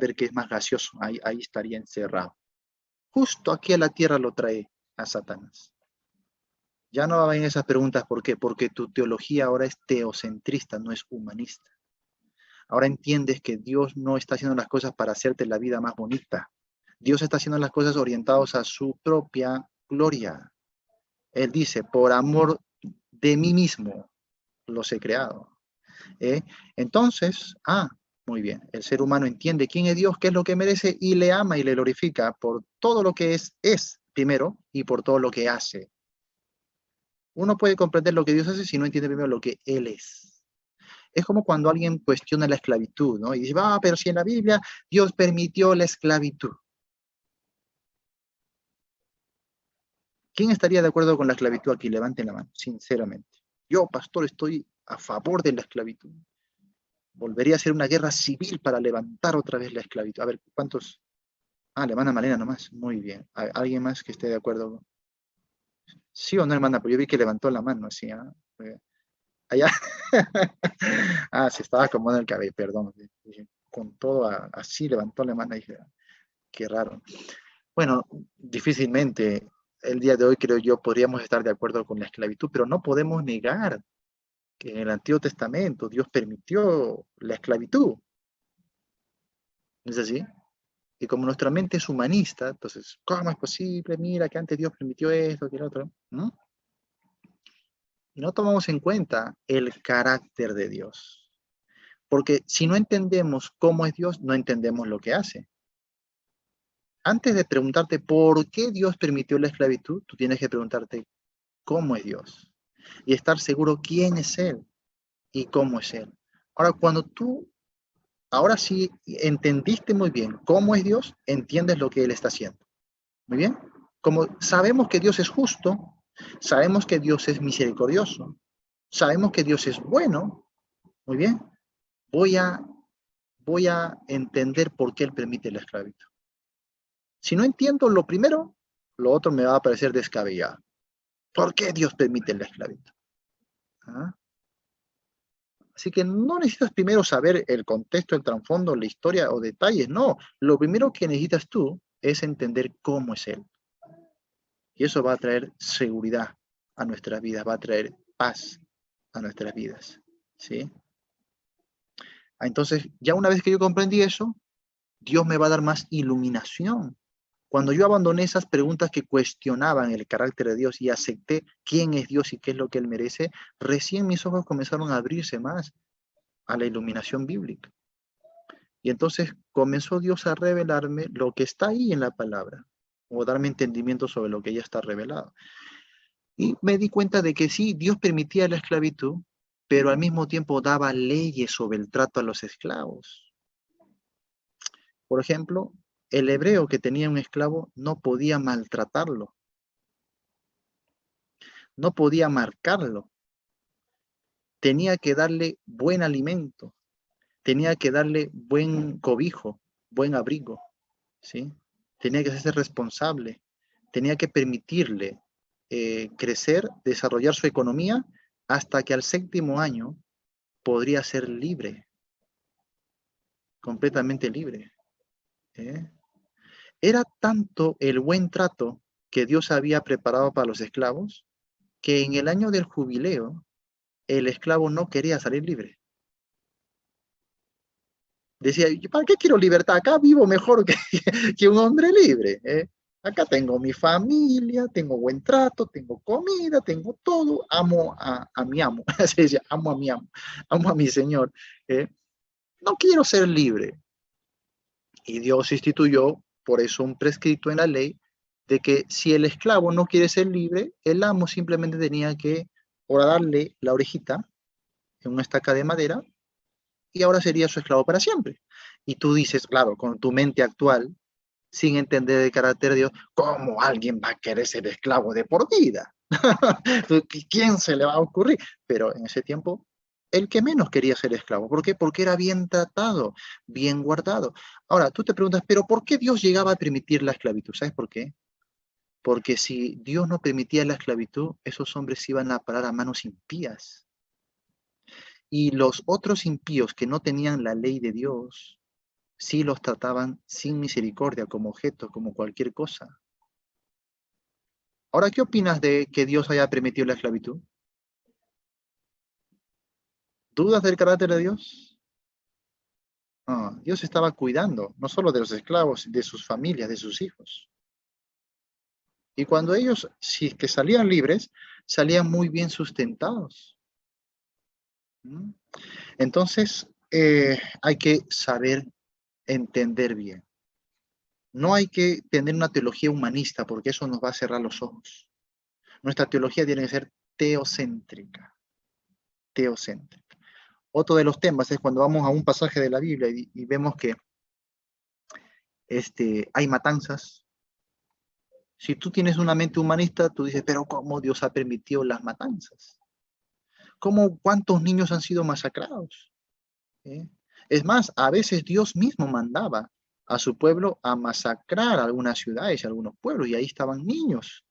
ver qué es más gaseoso. Ahí estaría encerrado. Justo aquí a la tierra lo trae a Satanás. Ya no va en esas preguntas, ¿por qué? Porque tu teología ahora es teocentrista, no es humanista. Ahora entiendes que Dios no está haciendo las cosas para hacerte la vida más bonita. Dios está haciendo las cosas orientadas a su propia gloria. Él dice, por amor de mí mismo los he creado. Entonces, muy bien, el ser humano entiende quién es Dios, qué es lo que merece y le ama y le glorifica por todo lo que es primero y por todo lo que hace. Uno puede comprender lo que Dios hace si no entiende primero lo que Él es. Es como cuando alguien cuestiona la esclavitud, ¿no? Y dice, pero si en la Biblia Dios permitió la esclavitud. ¿Quién estaría de acuerdo con la esclavitud aquí? Levanten la mano, sinceramente. Yo, pastor, estoy a favor de la esclavitud. Volvería a ser una guerra civil para levantar otra vez la esclavitud. A ver, ¿cuántos? Le manda Malena nomás. Muy bien. ¿Alguien más que esté de acuerdo? ¿Sí o no, hermana? Pues yo vi que levantó la mano, así, allá. Se estaba acomodando el cabello, perdón. Con todo así levantó la mano y dije, qué raro. Bueno, difícilmente el día de hoy creo yo podríamos estar de acuerdo con la esclavitud, pero no podemos negar que en el Antiguo Testamento Dios permitió la esclavitud. ¿No es así? Y como nuestra mente es humanista, entonces, ¿cómo es posible? Mira que antes Dios permitió esto, que el otro. ¿No? Y no tomamos en cuenta el carácter de Dios. Porque si no entendemos cómo es Dios, no entendemos lo que hace. Antes de preguntarte por qué Dios permitió la esclavitud, tú tienes que preguntarte cómo es Dios. Y estar seguro quién es Él y cómo es Él. Ahora sí entendiste muy bien cómo es Dios, entiendes lo que Él está haciendo. Muy bien. Como sabemos que Dios es justo, sabemos que Dios es misericordioso, sabemos que Dios es bueno, muy bien, voy a entender por qué Él permite la esclavitud. Si no entiendo lo primero, lo otro me va a parecer descabellado. ¿Por qué Dios permite la esclavitud? Así que no necesitas primero saber el contexto, el trasfondo, la historia o detalles, no. Lo primero que necesitas tú es entender cómo es Él. Y eso va a traer seguridad a nuestras vidas, va a traer paz a nuestras vidas, ¿sí? Entonces, ya una vez que yo comprendí eso, Dios me va a dar más iluminación. Cuando yo abandoné esas preguntas que cuestionaban el carácter de Dios y acepté quién es Dios y qué es lo que Él merece, recién mis ojos comenzaron a abrirse más a la iluminación bíblica. Y entonces comenzó Dios a revelarme lo que está ahí en la palabra, o darme entendimiento sobre lo que ya está revelado. Y me di cuenta de que sí, Dios permitía la esclavitud, pero al mismo tiempo daba leyes sobre el trato a los esclavos. Por ejemplo, el hebreo que tenía un esclavo no podía maltratarlo, no podía marcarlo, tenía que darle buen alimento, tenía que darle buen cobijo, buen abrigo, ¿sí? Tenía que hacerse responsable, tenía que permitirle crecer, desarrollar su economía, hasta que al 7º año podría ser libre, completamente libre. Era tanto el buen trato que Dios había preparado para los esclavos, que en el año del jubileo, el esclavo no quería salir libre. Decía, ¿para qué quiero libertad? Acá vivo mejor que un hombre libre. Acá tengo mi familia, tengo buen trato, tengo comida, tengo todo. Amo a mi amo. Así decía, amo a mi amo. Amo a mi Señor. No quiero ser libre. Y Dios instituyó, por eso, un prescrito en la ley, de que si el esclavo no quiere ser libre, el amo simplemente tenía que darle la orejita en una estaca de madera, y ahora sería su esclavo para siempre. Y tú dices, claro, con tu mente actual, sin entender el carácter de Dios, ¿cómo alguien va a querer ser esclavo de por vida? ¿Quién se le va a ocurrir? Pero en ese tiempo, el que menos quería ser esclavo. ¿Por qué? Porque era bien tratado, bien guardado. Ahora, tú te preguntas, ¿pero por qué Dios llegaba a permitir la esclavitud? ¿Sabes por qué? Porque si Dios no permitía la esclavitud, esos hombres iban a parar a manos impías. Y los otros impíos que no tenían la ley de Dios, sí los trataban sin misericordia, como objetos, como cualquier cosa. Ahora, ¿qué opinas de que Dios haya permitido la esclavitud? ¿Dudas del carácter de Dios? No, Dios estaba cuidando, no solo de los esclavos, de sus familias, de sus hijos. Y cuando ellos, si es que salían libres, salían muy bien sustentados. ¿Mm? Entonces, hay que saber entender bien. No hay que tener una teología humanista porque eso nos va a cerrar los ojos. Nuestra teología tiene que ser teocéntrica. Teocéntrica. Otro de los temas es cuando vamos a un pasaje de la Biblia y vemos que hay matanzas. Si tú tienes una mente humanista, tú dices, pero ¿cómo Dios ha permitido las matanzas? ¿Cuántos niños han sido masacrados? ¿Eh? Es más, a veces Dios mismo mandaba a su pueblo a masacrar algunas ciudades, algunos pueblos, y ahí estaban niños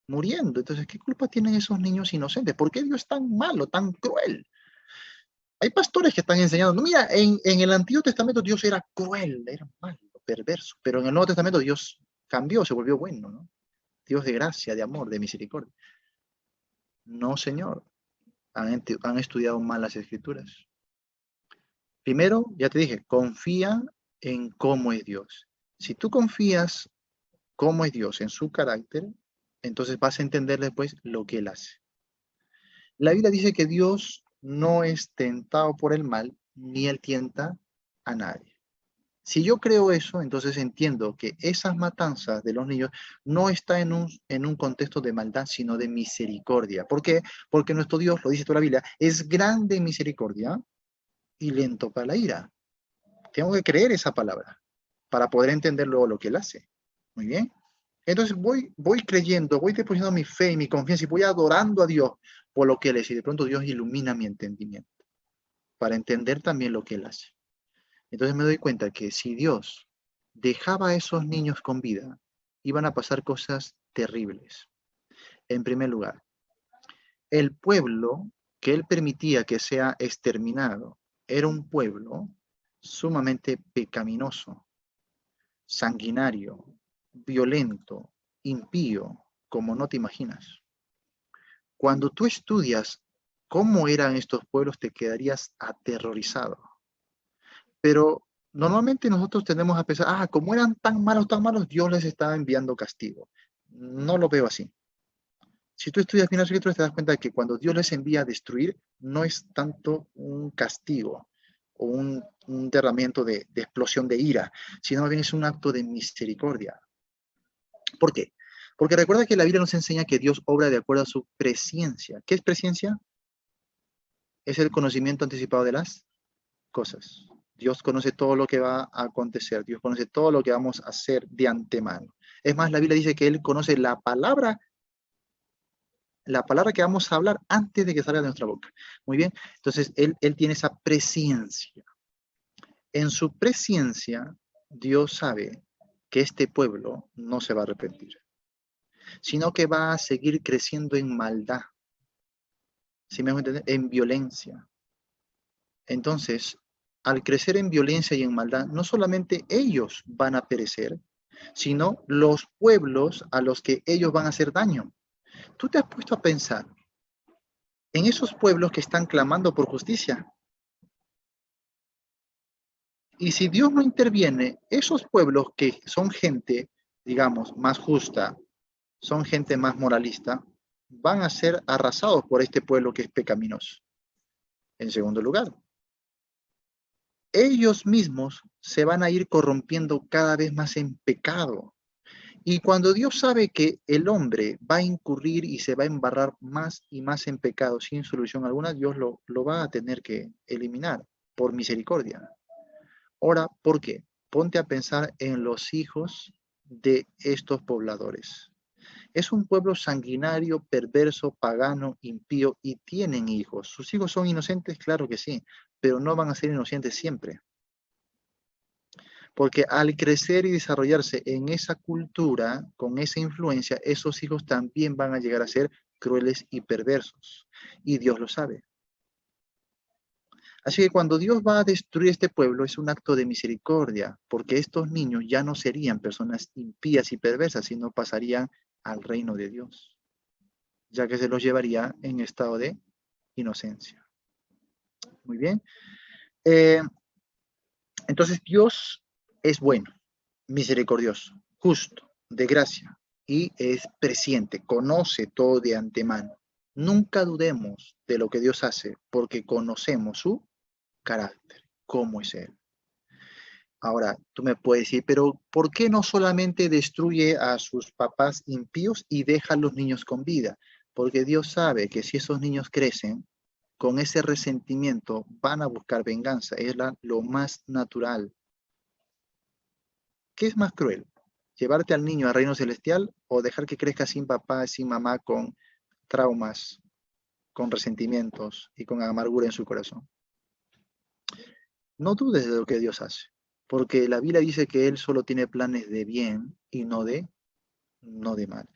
muriendo. Entonces, ¿qué culpa tienen esos niños inocentes? ¿Por qué Dios es tan malo, tan cruel? Hay pastores que están enseñando, no, mira, en el Antiguo Testamento Dios era cruel, era malo, perverso, pero en el Nuevo Testamento Dios cambió, se volvió bueno, ¿no? Dios de gracia, de amor, de misericordia. No, Señor, han estudiado mal las Escrituras. Primero, ya te dije, confía en cómo es Dios. Si tú confías cómo es Dios en su carácter, entonces vas a entender después lo que Él hace. La Biblia dice que Dios no es tentado por el mal, ni Él tienta a nadie. Si yo creo eso, entonces entiendo que esas matanzas de los niños no está en un contexto de maldad, sino de misericordia. ¿Por qué? Porque nuestro Dios, lo dice toda la Biblia, es grande en misericordia y lento para la ira. Tengo que creer esa palabra para poder entender luego lo que Él hace. Muy bien. Entonces voy creyendo, voy depositando mi fe y mi confianza y voy adorando a Dios por lo que Él es. Y de pronto Dios ilumina mi entendimiento para entender también lo que Él hace. Entonces me doy cuenta que si Dios dejaba a esos niños con vida, iban a pasar cosas terribles. En primer lugar, el pueblo que Él permitía que sea exterminado era un pueblo sumamente pecaminoso, sanguinario, violento, impío, como no te imaginas. Cuando tú estudias cómo eran estos pueblos, te quedarías aterrorizado. Pero normalmente nosotros tendemos a pensar, como eran tan malos, Dios les estaba enviando castigo. No lo veo así. Si tú estudias bien las escrituras, te das cuenta de que cuando Dios les envía a destruir, no es tanto un castigo o un derramamiento de explosión de ira, sino más bien es un acto de misericordia. ¿Por qué? Porque recuerda que la Biblia nos enseña que Dios obra de acuerdo a su presciencia. ¿Qué es presciencia? Es el conocimiento anticipado de las cosas. Dios conoce todo lo que va a acontecer. Dios conoce todo lo que vamos a hacer de antemano. Es más, la Biblia dice que Él conoce la palabra que vamos a hablar antes de que salga de nuestra boca. Muy bien. Entonces, Él tiene esa presciencia. En su presciencia, Dios sabe que este pueblo no se va a arrepentir, sino que va a seguir creciendo en maldad. ¿Sí me voy a entender? En violencia. Entonces, al crecer en violencia y en maldad, no solamente ellos van a perecer, sino los pueblos a los que ellos van a hacer daño. ¿Tú te has puesto a pensar en esos pueblos que están clamando por justicia? Y si Dios no interviene, esos pueblos que son gente, digamos, más justa, son gente más moralista, van a ser arrasados por este pueblo que es pecaminoso. En segundo lugar, ellos mismos se van a ir corrompiendo cada vez más en pecado. Y cuando Dios sabe que el hombre va a incurrir y se va a embarrar más y más en pecado sin solución alguna, Dios lo va a tener que eliminar por misericordia. Ahora, ¿por qué? Ponte a pensar en los hijos de estos pobladores. Es un pueblo sanguinario, perverso, pagano, impío y tienen hijos. ¿Sus hijos son inocentes? Claro que sí, pero no van a ser inocentes siempre. Porque al crecer y desarrollarse en esa cultura, con esa influencia, esos hijos también van a llegar a ser crueles y perversos. Y Dios lo sabe. Así que cuando Dios va a destruir este pueblo es un acto de misericordia, porque estos niños ya no serían personas impías y perversas, sino pasarían al reino de Dios, ya que se los llevaría en estado de inocencia. Muy bien. Eh, entonces Dios es bueno, misericordioso, justo, de gracia, y es presciente, conoce todo de antemano. Nunca dudemos de lo que Dios hace, porque conocemos su carácter, cómo es Él. Ahora, tú me puedes decir, pero ¿por qué no solamente destruye a sus papás impíos y deja a los niños con vida? Porque Dios sabe que si esos niños crecen, con ese resentimiento van a buscar venganza. Es lo más natural. ¿Qué es más cruel? ¿Llevarte al niño al reino celestial o dejar que crezca sin papá, sin mamá, con traumas, con resentimientos y con amargura en su corazón? No dudes de lo que Dios hace, porque la Biblia dice que Él solo tiene planes de bien y no de mal.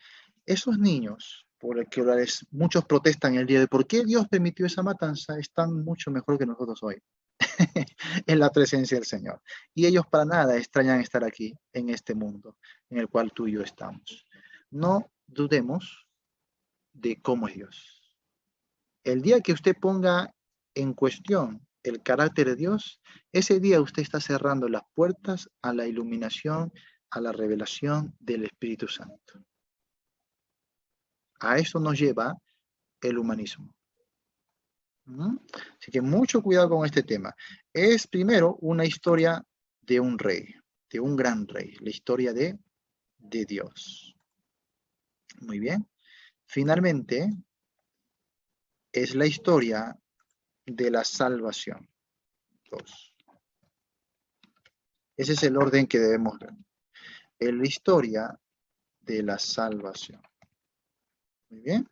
Esos niños, por los que muchos protestan el día de por qué Dios permitió esa matanza, están mucho mejor que nosotros hoy en la presencia del Señor. Y ellos para nada extrañan estar aquí, en este mundo en el cual tú y yo estamos. No dudemos de cómo es Dios. El día que usted ponga en cuestión el carácter de Dios, ese día usted está cerrando las puertas a la iluminación, a la revelación del Espíritu Santo. A eso nos lleva el humanismo. Así que mucho cuidado con este tema. Es primero una historia de un rey, de un gran rey, la historia de Dios. Muy bien. Finalmente, es la historia de la salvación. Dos. Ese es el orden que debemos ver. Es la historia de la salvación. Muy bien.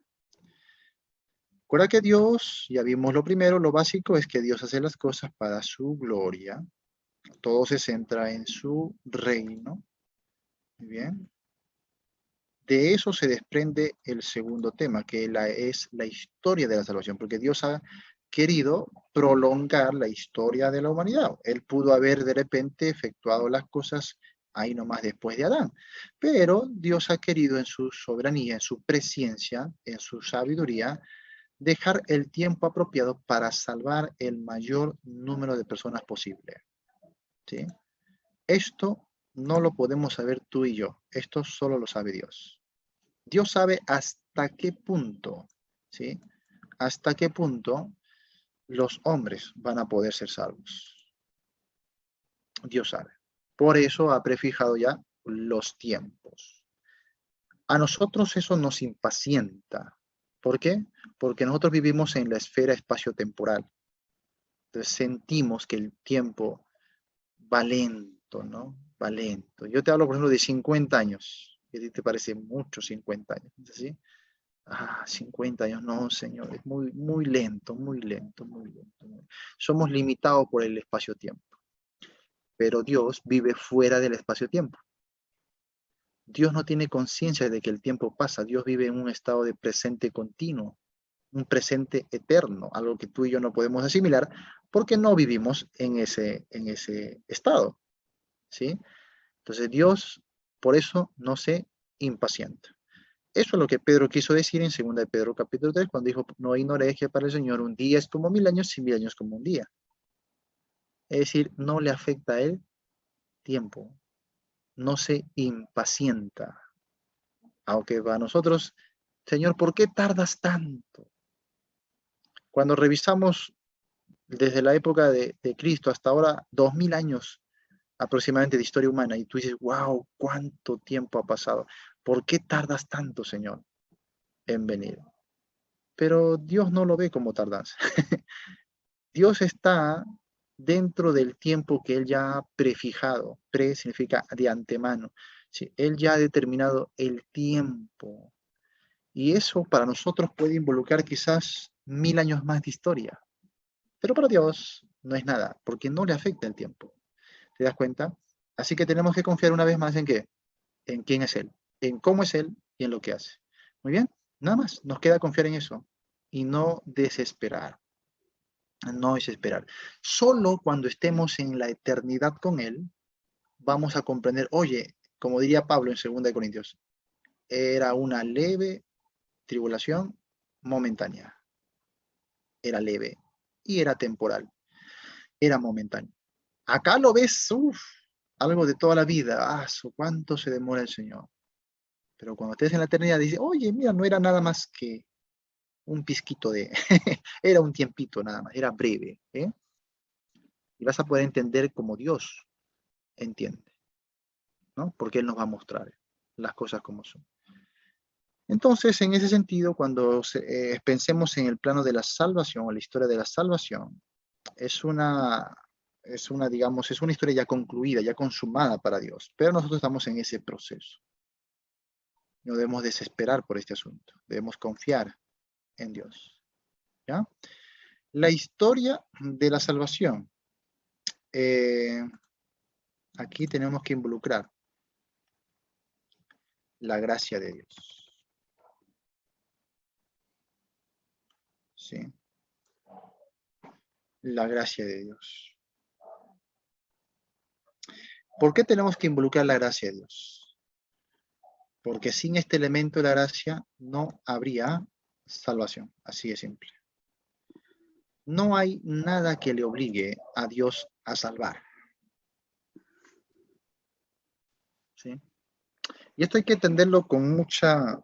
Recuerda que Dios, ya vimos lo primero, lo básico es que Dios hace las cosas para su gloria. Todo se centra en su reino. Muy bien. De eso se desprende el segundo tema, que es la historia de la salvación, porque Dios ha querido prolongar la historia de la humanidad. Él pudo haber de repente efectuado las cosas ahí nomás después de Adán, pero Dios ha querido en su soberanía, en su presciencia, en su sabiduría, dejar el tiempo apropiado para salvar el mayor número de personas posible. ¿Sí? Esto no lo podemos saber tú y yo, esto solo lo sabe Dios. Dios sabe hasta qué punto, ¿sí? Hasta qué punto los hombres van a poder ser salvos. Dios sabe. Por eso ha prefijado ya los tiempos. A nosotros eso nos impacienta. ¿Por qué? Porque nosotros vivimos en la esfera espacio-temporal. Entonces sentimos que el tiempo va lento, ¿no? Va lento. Yo te hablo, por ejemplo, de 50 años. ¿Qué te parece mucho 50 años? ¿Es así? 50 años, no, señor, es muy, muy lento, muy lento, muy lento. Somos limitados por el espacio-tiempo, pero Dios vive fuera del espacio-tiempo. Dios no tiene conciencia de que el tiempo pasa, Dios vive en un estado de presente continuo, un presente eterno, algo que tú y yo no podemos asimilar porque no vivimos en ese estado, ¿sí? Entonces Dios, por eso, no se impacienta. Eso es lo que Pedro quiso decir en 2 de Pedro capítulo 3, cuando dijo, no ignoréis que para el Señor un día es como 1000 años y 1000 años como un día. Es decir, no le afecta a él tiempo, no se impacienta. Aunque para nosotros, Señor, ¿por qué tardas tanto? Cuando revisamos desde la época de Cristo hasta ahora, 2000 años aproximadamente de historia humana, y tú dices, wow, ¿cuánto tiempo ha pasado? ¿Por qué tardas tanto, Señor, en venir? Pero Dios no lo ve como tardanza. Dios está dentro del tiempo que Él ya ha prefijado. Pre significa de antemano. ¿Sí? Él ya ha determinado el tiempo. Y eso para nosotros puede involucrar quizás 1000 años más de historia. Pero para Dios no es nada, porque no le afecta el tiempo. ¿Te das cuenta? Así que tenemos que confiar una vez más en qué, en quién es Él, en cómo es Él y en lo que hace. Muy bien, nada más, nos queda confiar en eso y no desesperar. No es esperar. Solo cuando estemos en la eternidad con Él, vamos a comprender, oye, como diría Pablo en 2 Corintios, era una leve tribulación momentánea. Era leve y era temporal. Era momentáneo. Acá lo ves, algo de toda la vida. ¿Cuánto se demora el Señor? Pero cuando estés en la eternidad, dice, oye, mira, no era nada más que un pizquito de, era un tiempito nada más, era breve, ¿eh? Y vas a poder entender como Dios entiende, ¿no? Porque Él nos va a mostrar las cosas como son. Entonces, en ese sentido, cuando pensemos en el plano de la salvación o la historia de la salvación, es una, digamos, es una historia ya concluida, ya consumada para Dios, pero nosotros estamos en ese proceso. No debemos desesperar por este asunto, debemos confiar en Dios, ¿ya? La historia de la salvación. Aquí tenemos que involucrar la gracia de Dios. ¿Sí? La gracia de Dios. ¿Por qué tenemos que involucrar la gracia de Dios? Porque sin este elemento de la gracia no habría salvación. Así de simple. No hay nada que le obligue a Dios a salvar. ¿Sí? Y esto hay que entenderlo con mucha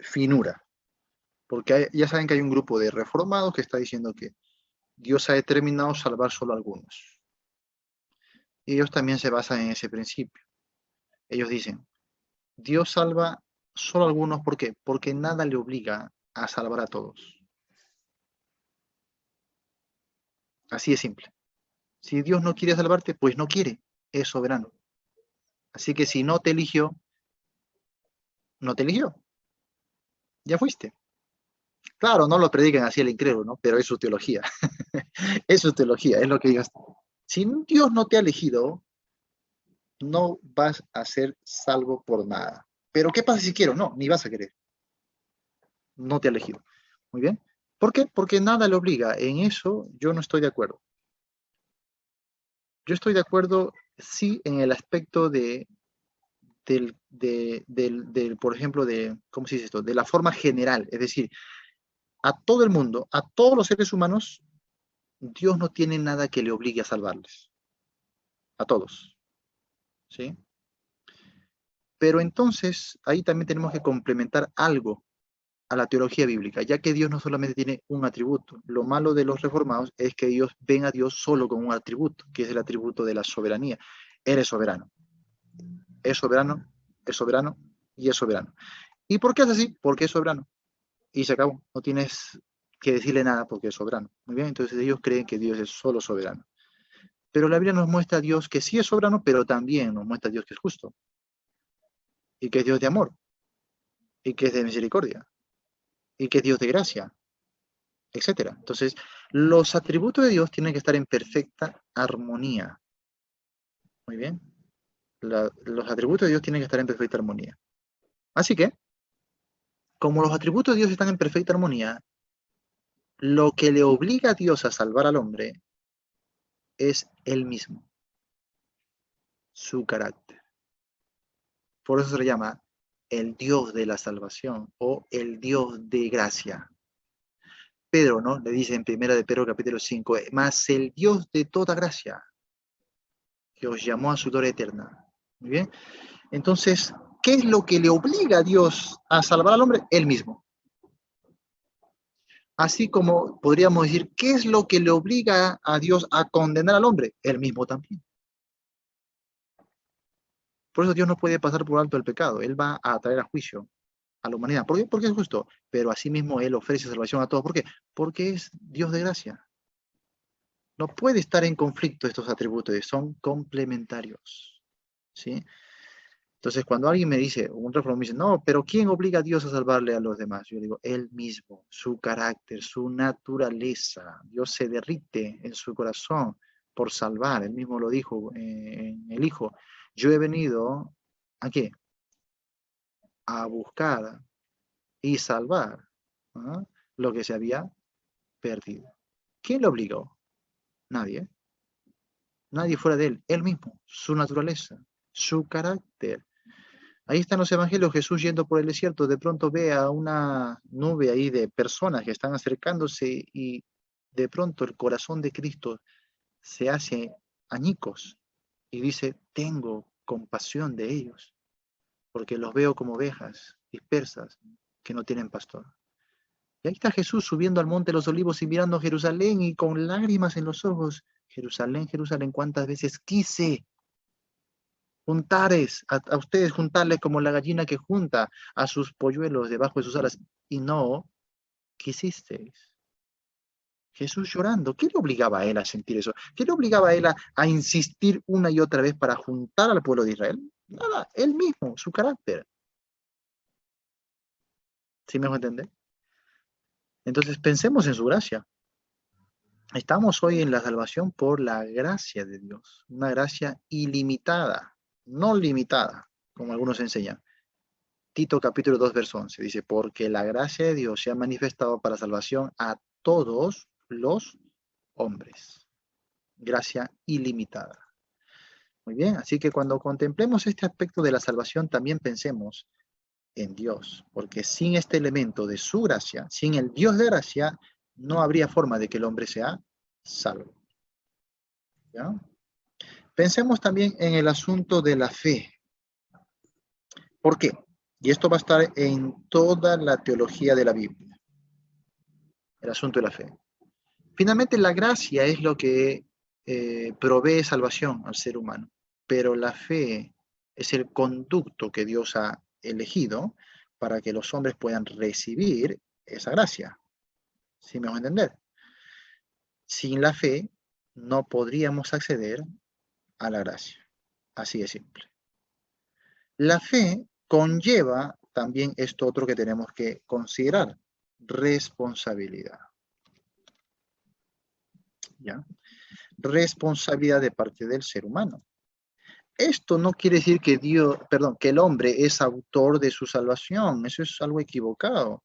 finura. Porque ya saben que hay un grupo de reformados que está diciendo que Dios ha determinado salvar solo a algunos. Y ellos también se basan en ese principio. Ellos dicen, Dios salva solo a algunos, ¿por qué? Porque nada le obliga a salvar a todos. Así de simple. Si Dios no quiere salvarte, pues no quiere, es soberano. Así que si no te eligió, no te eligió. Ya fuiste. Claro, no lo predican así el incrédulo, ¿no? Pero es su teología. Es su teología, es lo que ellos. Si Dios no te ha elegido, no vas a ser salvo por nada. Pero ¿qué pasa si quiero? No, ni vas a querer. No te ha elegido. Muy bien. ¿Por qué? Porque nada le obliga. En eso yo no estoy de acuerdo. Yo estoy de acuerdo, sí, en el aspecto por ejemplo, ¿cómo se dice esto? De la forma general. Es decir, a todo el mundo, a todos los seres humanos, Dios no tiene nada que le obligue a salvarles. A todos. ¿Sí? Pero entonces, ahí también tenemos que complementar algo a la teología bíblica, ya que Dios no solamente tiene un atributo. Lo malo de los reformados es que ellos ven a Dios solo con un atributo, que es el atributo de la soberanía. Él es soberano. Es soberano, es soberano y es soberano. ¿Y por qué es así? Porque es soberano. Y se acabó. No tienes que decirle nada porque es soberano. Muy bien, entonces ellos creen que Dios es solo soberano. Pero la Biblia nos muestra a Dios que sí es soberano, pero también nos muestra a Dios que es justo. Y que es Dios de amor. Y que es de misericordia. Y que es Dios de gracia, etcétera. Entonces, los atributos de Dios tienen que estar en perfecta armonía. Muy bien. Los atributos de Dios tienen que estar en perfecta armonía. Así que, como los atributos de Dios están en perfecta armonía, lo que le obliga a Dios a salvar al hombre es él mismo, su carácter. Por eso se le llama el Dios de la salvación o el Dios de gracia. Pedro, ¿no? Le dice en 1 Pedro 5, más el Dios de toda gracia, que os llamó a su gloria eterna. Muy bien. Entonces, ¿qué es lo que le obliga a Dios a salvar al hombre? Él mismo. Así como podríamos decir, ¿qué es lo que le obliga a Dios a condenar al hombre? Él mismo también. Por eso Dios no puede pasar por alto el pecado. Él va a traer a juicio a la humanidad. ¿Por qué? Porque es justo. Pero asimismo Él ofrece salvación a todos. ¿Por qué? Porque es Dios de gracia. No puede estar en conflicto estos atributos. Son complementarios. ¿Sí? Entonces, cuando alguien me dice, un reformador me dice, no, pero ¿quién obliga a Dios a salvarle a los demás? Yo digo, Él mismo, su carácter, su naturaleza. Dios se derrite en su corazón por salvar. Él mismo lo dijo en el Hijo. Yo he venido, ¿a qué? A buscar y salvar, ¿no?, lo que se había perdido. ¿Quién lo obligó? Nadie. Nadie fuera de él mismo, su naturaleza, su carácter. Ahí están los evangelios, Jesús yendo por el desierto, de pronto ve a una nube ahí de personas que están acercándose y de pronto el corazón de Cristo se hace añicos y dice, tengo compasión de ellos, porque los veo como ovejas dispersas que no tienen pastor. Y ahí está Jesús subiendo al monte de los olivos y mirando a Jerusalén y con lágrimas en los ojos, Jerusalén, Jerusalén, cuántas veces quise a ustedes juntarles como la gallina que junta a sus polluelos debajo de sus alas, y no quisisteis. Jesús llorando, ¿qué le obligaba a él a sentir eso? ¿Qué le obligaba a él a insistir una y otra vez para juntar al pueblo de Israel? Nada, él mismo, su carácter. ¿Sí me dejo entender? Entonces pensemos en su gracia. Estamos hoy en la salvación por la gracia de Dios, una gracia ilimitada, no limitada, como algunos enseñan. Tito capítulo 2, verso 11, dice, porque la gracia de Dios se ha manifestado para salvación a todos los hombres. Gracia ilimitada. Muy bien, así que cuando contemplemos este aspecto de la salvación, también pensemos en Dios, porque sin este elemento de su gracia, sin el Dios de gracia, no habría forma de que el hombre sea salvo. ¿Ya? Pensemos también en el asunto de la fe. ¿Por qué? Y esto va a estar en toda la teología de la Biblia. El asunto de la fe. Finalmente, la gracia es lo que provee salvación al ser humano, pero la fe es el conducto que Dios ha elegido para que los hombres puedan recibir esa gracia. ¿Sí me van a entender? Sin la fe no podríamos acceder a la gracia. Así de simple. La fe conlleva también esto otro que tenemos que considerar, responsabilidad. ¿Ya? Responsabilidad de parte del ser humano. Esto no quiere decir que que el hombre es autor de su salvación. Eso es algo equivocado.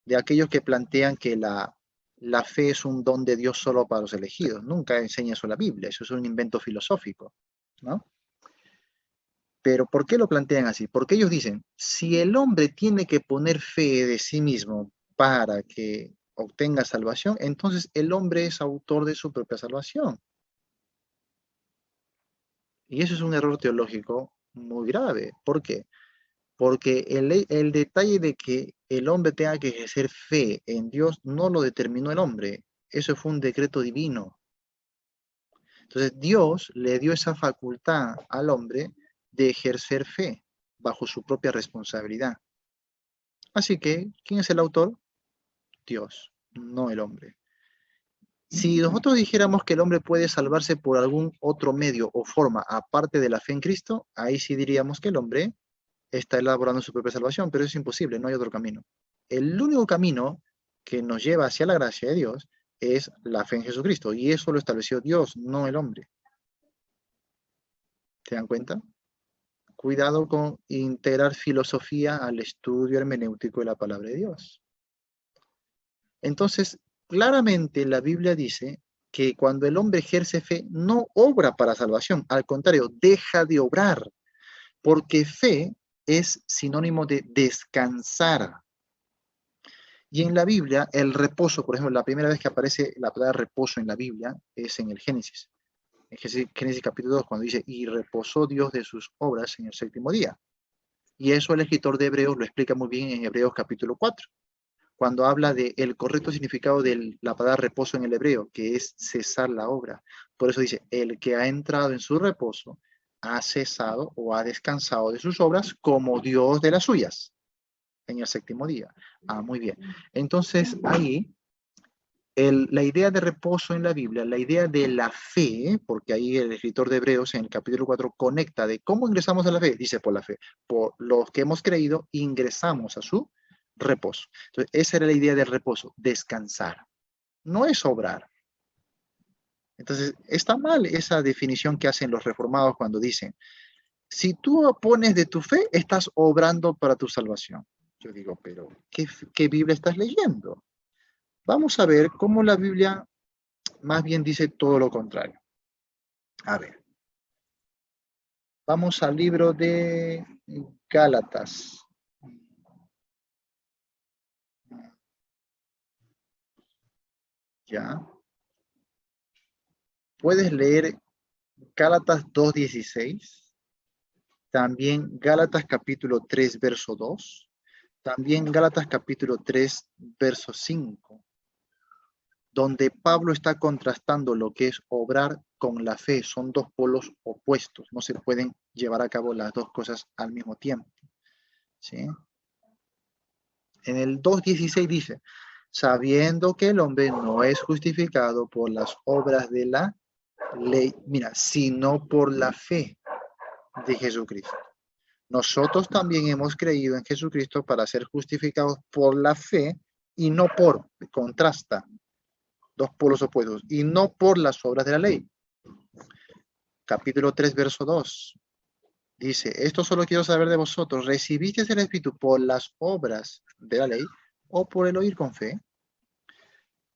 De aquellos que plantean que la fe es un don de Dios solo para los elegidos. Nunca enseña eso la Biblia. Eso es un invento filosófico, ¿no? Pero ¿por qué lo plantean así? Porque ellos dicen, si el hombre tiene que poner fe de sí mismo para que obtenga salvación, entonces el hombre es autor de su propia salvación. Y eso es un error teológico muy grave. ¿Por qué? Porque el detalle de que el hombre tenga que ejercer fe en Dios no lo determinó el hombre. Eso fue un decreto divino. Entonces Dios le dio esa facultad al hombre de ejercer fe bajo su propia responsabilidad. Así que, ¿quién es el autor? Dios, no el hombre. Si nosotros dijéramos que el hombre puede salvarse por algún otro medio o forma aparte de la fe en Cristo, ahí sí diríamos que el hombre está elaborando su propia salvación, pero es imposible, no hay otro camino. El único camino que nos lleva hacia la gracia de Dios es la fe en Jesucristo, y eso lo estableció Dios, no el hombre. ¿Se dan cuenta? Cuidado con integrar filosofía al estudio hermenéutico de la palabra de Dios. Entonces, claramente la Biblia dice que cuando el hombre ejerce fe, no obra para salvación, al contrario, deja de obrar, porque fe es sinónimo de descansar. Y en la Biblia, el reposo, por ejemplo, la primera vez que aparece la palabra reposo en la Biblia es en el Génesis. En Génesis capítulo 2, cuando dice, y reposó Dios de sus obras en el séptimo día. Y eso el escritor de Hebreos lo explica muy bien en Hebreos capítulo 4, cuando habla del correcto significado de la palabra reposo en el hebreo, que es cesar la obra. Por eso dice, el que ha entrado en su reposo ha cesado o ha descansado de sus obras como Dios de las suyas en el séptimo día. Muy bien. Entonces, ahí, la idea de reposo en la Biblia, la idea de la fe, porque ahí el escritor de Hebreos en el capítulo 4 conecta de cómo ingresamos a la fe, dice por la fe, por los que hemos creído, ingresamos a su reposo. Entonces, esa era la idea del reposo, descansar. No es obrar. Entonces, está mal esa definición que hacen los reformados cuando dicen, si tú opones de tu fe, estás obrando para tu salvación. Yo digo, pero ¿qué Biblia estás leyendo? Vamos a ver cómo la Biblia más bien dice todo lo contrario. A ver. Vamos al libro de Gálatas. ¿Ya? Puedes leer Gálatas 2:16. También Gálatas capítulo 3, verso 2. También Gálatas capítulo 3, verso 5. Donde Pablo está contrastando lo que es obrar con la fe. Son dos polos opuestos. No se pueden llevar a cabo las dos cosas al mismo tiempo. ¿Sí? En el 2:16 dice, sabiendo que el hombre no es justificado por las obras de la ley, mira, sino por la fe de Jesucristo. Nosotros también hemos creído en Jesucristo para ser justificados por la fe y no por, contrasta, dos polos opuestos, y no por las obras de la ley. Capítulo 3, verso 2. Dice, esto solo quiero saber de vosotros, ¿recibisteis el Espíritu por las obras de la ley o por el oír con fe?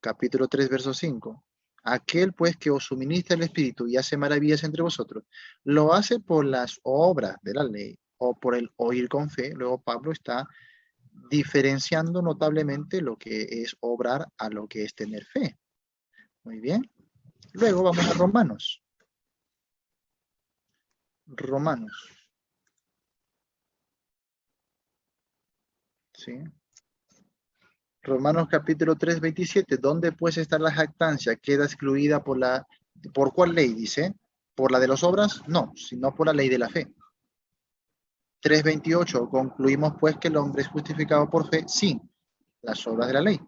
Capítulo 3, verso 5. Aquel pues que os suministra el Espíritu y hace maravillas entre vosotros, ¿lo hace por las obras de la ley o por el oír con fe? Luego Pablo está diferenciando notablemente lo que es obrar a lo que es tener fe. Muy bien. Luego vamos a Romanos. Romanos. ¿Sí? Romanos capítulo 3, 27. ¿Dónde pues está la jactancia? Queda excluida ¿por cuál ley? Dice. ¿Por la de las obras? No, sino por la ley de la fe. 3:28. Concluimos pues que el hombre es justificado por fe sin las obras de la ley.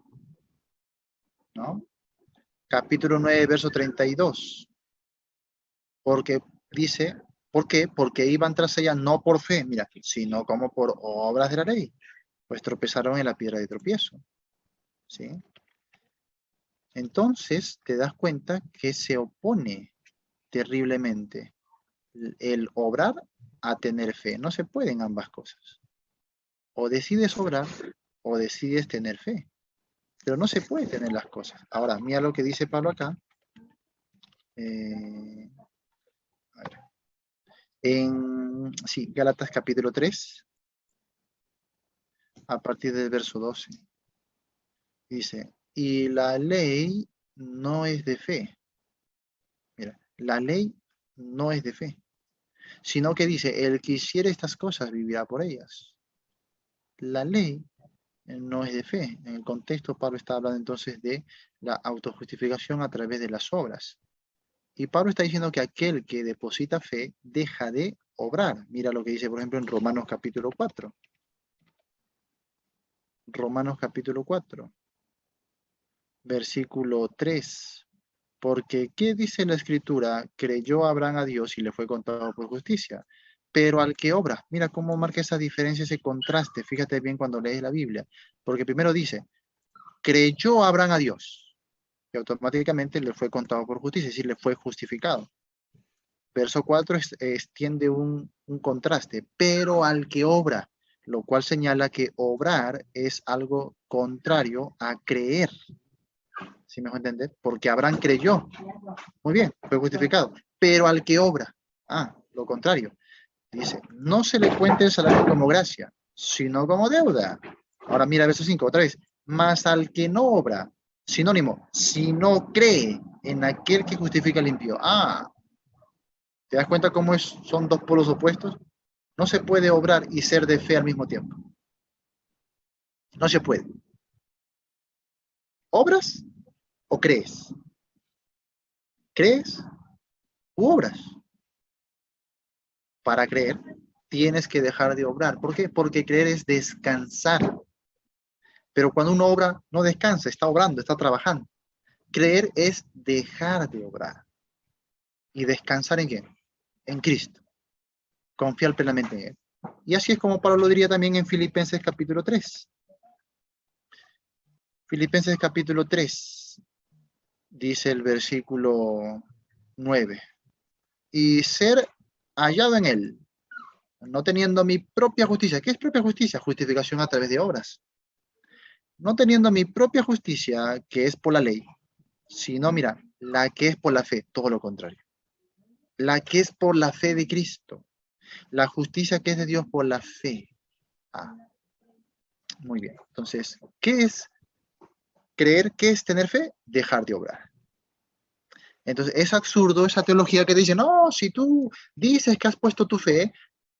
¿No? Capítulo 9, verso 32. Porque dice, ¿por qué? Porque iban tras ella no por fe, mira, sino como por obras de la ley. Pues tropezaron en la piedra de tropiezo. ¿Sí? Entonces te das cuenta que se opone terriblemente el obrar a tener fe. No se pueden ambas cosas. O decides obrar o decides tener fe. Pero no se puede tener las cosas. Ahora, mira lo que dice Pablo acá. A ver. Sí, Gálatas capítulo 3, a partir del verso 12. Dice, y la ley no es de fe. Mira, la ley no es de fe. Sino que dice, el que hiciera estas cosas vivirá por ellas. La ley no es de fe. En el contexto, Pablo está hablando entonces de la autojustificación a través de las obras. Y Pablo está diciendo que aquel que deposita fe deja de obrar. Mira lo que dice, por ejemplo, en Romanos capítulo 4. Romanos capítulo 4, versículo 3. Porque, ¿qué dice la Escritura? Creyó Abraham a Dios y le fue contado por justicia. Pero al que obra, mira cómo marca esa diferencia, ese contraste. Fíjate bien cuando lees la Biblia. Porque primero dice, creyó Abraham a Dios. Y automáticamente le fue contado por justicia, es decir, le fue justificado. Verso 4 extiende un contraste. Pero al que obra, lo cual señala que obrar es algo contrario a creer. ¿Sí me voy a entender? Porque Abraham creyó. Muy bien, fue justificado. Pero al que obra, lo contrario. Dice, no se le cuente el salario como gracia, sino como deuda. Ahora mira verso 5, otra vez. Mas al que no obra, sinónimo, si no cree en aquel que justifica el impío. ¿Te das cuenta cómo son dos polos opuestos? No se puede obrar y ser de fe al mismo tiempo. No se puede. ¿Obras o crees? ¿Crees u obras? Para creer, tienes que dejar de obrar. ¿Por qué? Porque creer es descansar. Pero cuando uno obra, no descansa, está obrando, está trabajando. Creer es dejar de obrar. ¿Y descansar en quién? En Cristo. Confiar plenamente en Él. Y así es como Pablo lo diría también en Filipenses capítulo 3. Filipenses capítulo 3, dice el versículo 9. Y ser hallado en Él, no teniendo mi propia justicia. ¿Qué es propia justicia? Justificación a través de obras. No teniendo mi propia justicia, que es por la ley, sino, mira, La que es por la fe, todo lo contrario. La que es por la fe de Cristo. La justicia que es de Dios por la fe. Ah, muy bien. Entonces, ¿qué es creer? ¿Qué es tener fe? Dejar de obrar. Entonces, es absurdo esa teología que dice, no, si tú dices que has puesto tu fe,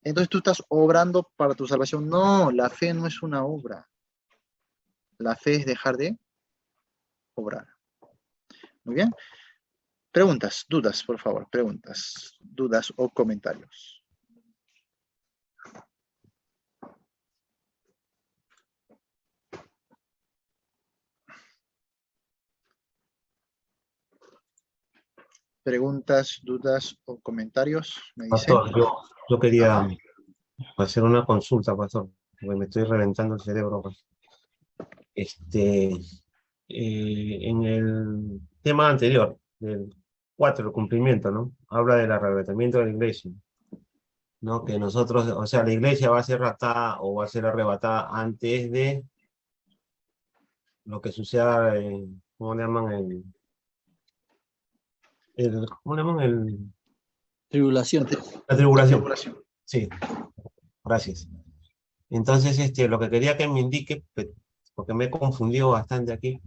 entonces tú estás obrando para tu salvación. No, la fe no es una obra. La fe es dejar de obrar. Muy bien. Preguntas, dudas, por favor, preguntas, dudas o comentarios. Preguntas, dudas o comentarios, me dice. Pastor, yo quería hacer una consulta, pastor, porque me estoy reventando el cerebro, pues. En el tema anterior, del 4, el cumplimiento, ¿no? Habla del arrebatamiento de la iglesia, ¿no? Que nosotros, o sea, la iglesia va a ser raptada o va a ser arrebatada antes de lo que suceda, ¿cómo le llaman? ¿Cómo le llaman? Tribulación. La La tribulación. tribulación. Sí, gracias. Entonces, lo que quería que me indique, porque me he confundido bastante aquí,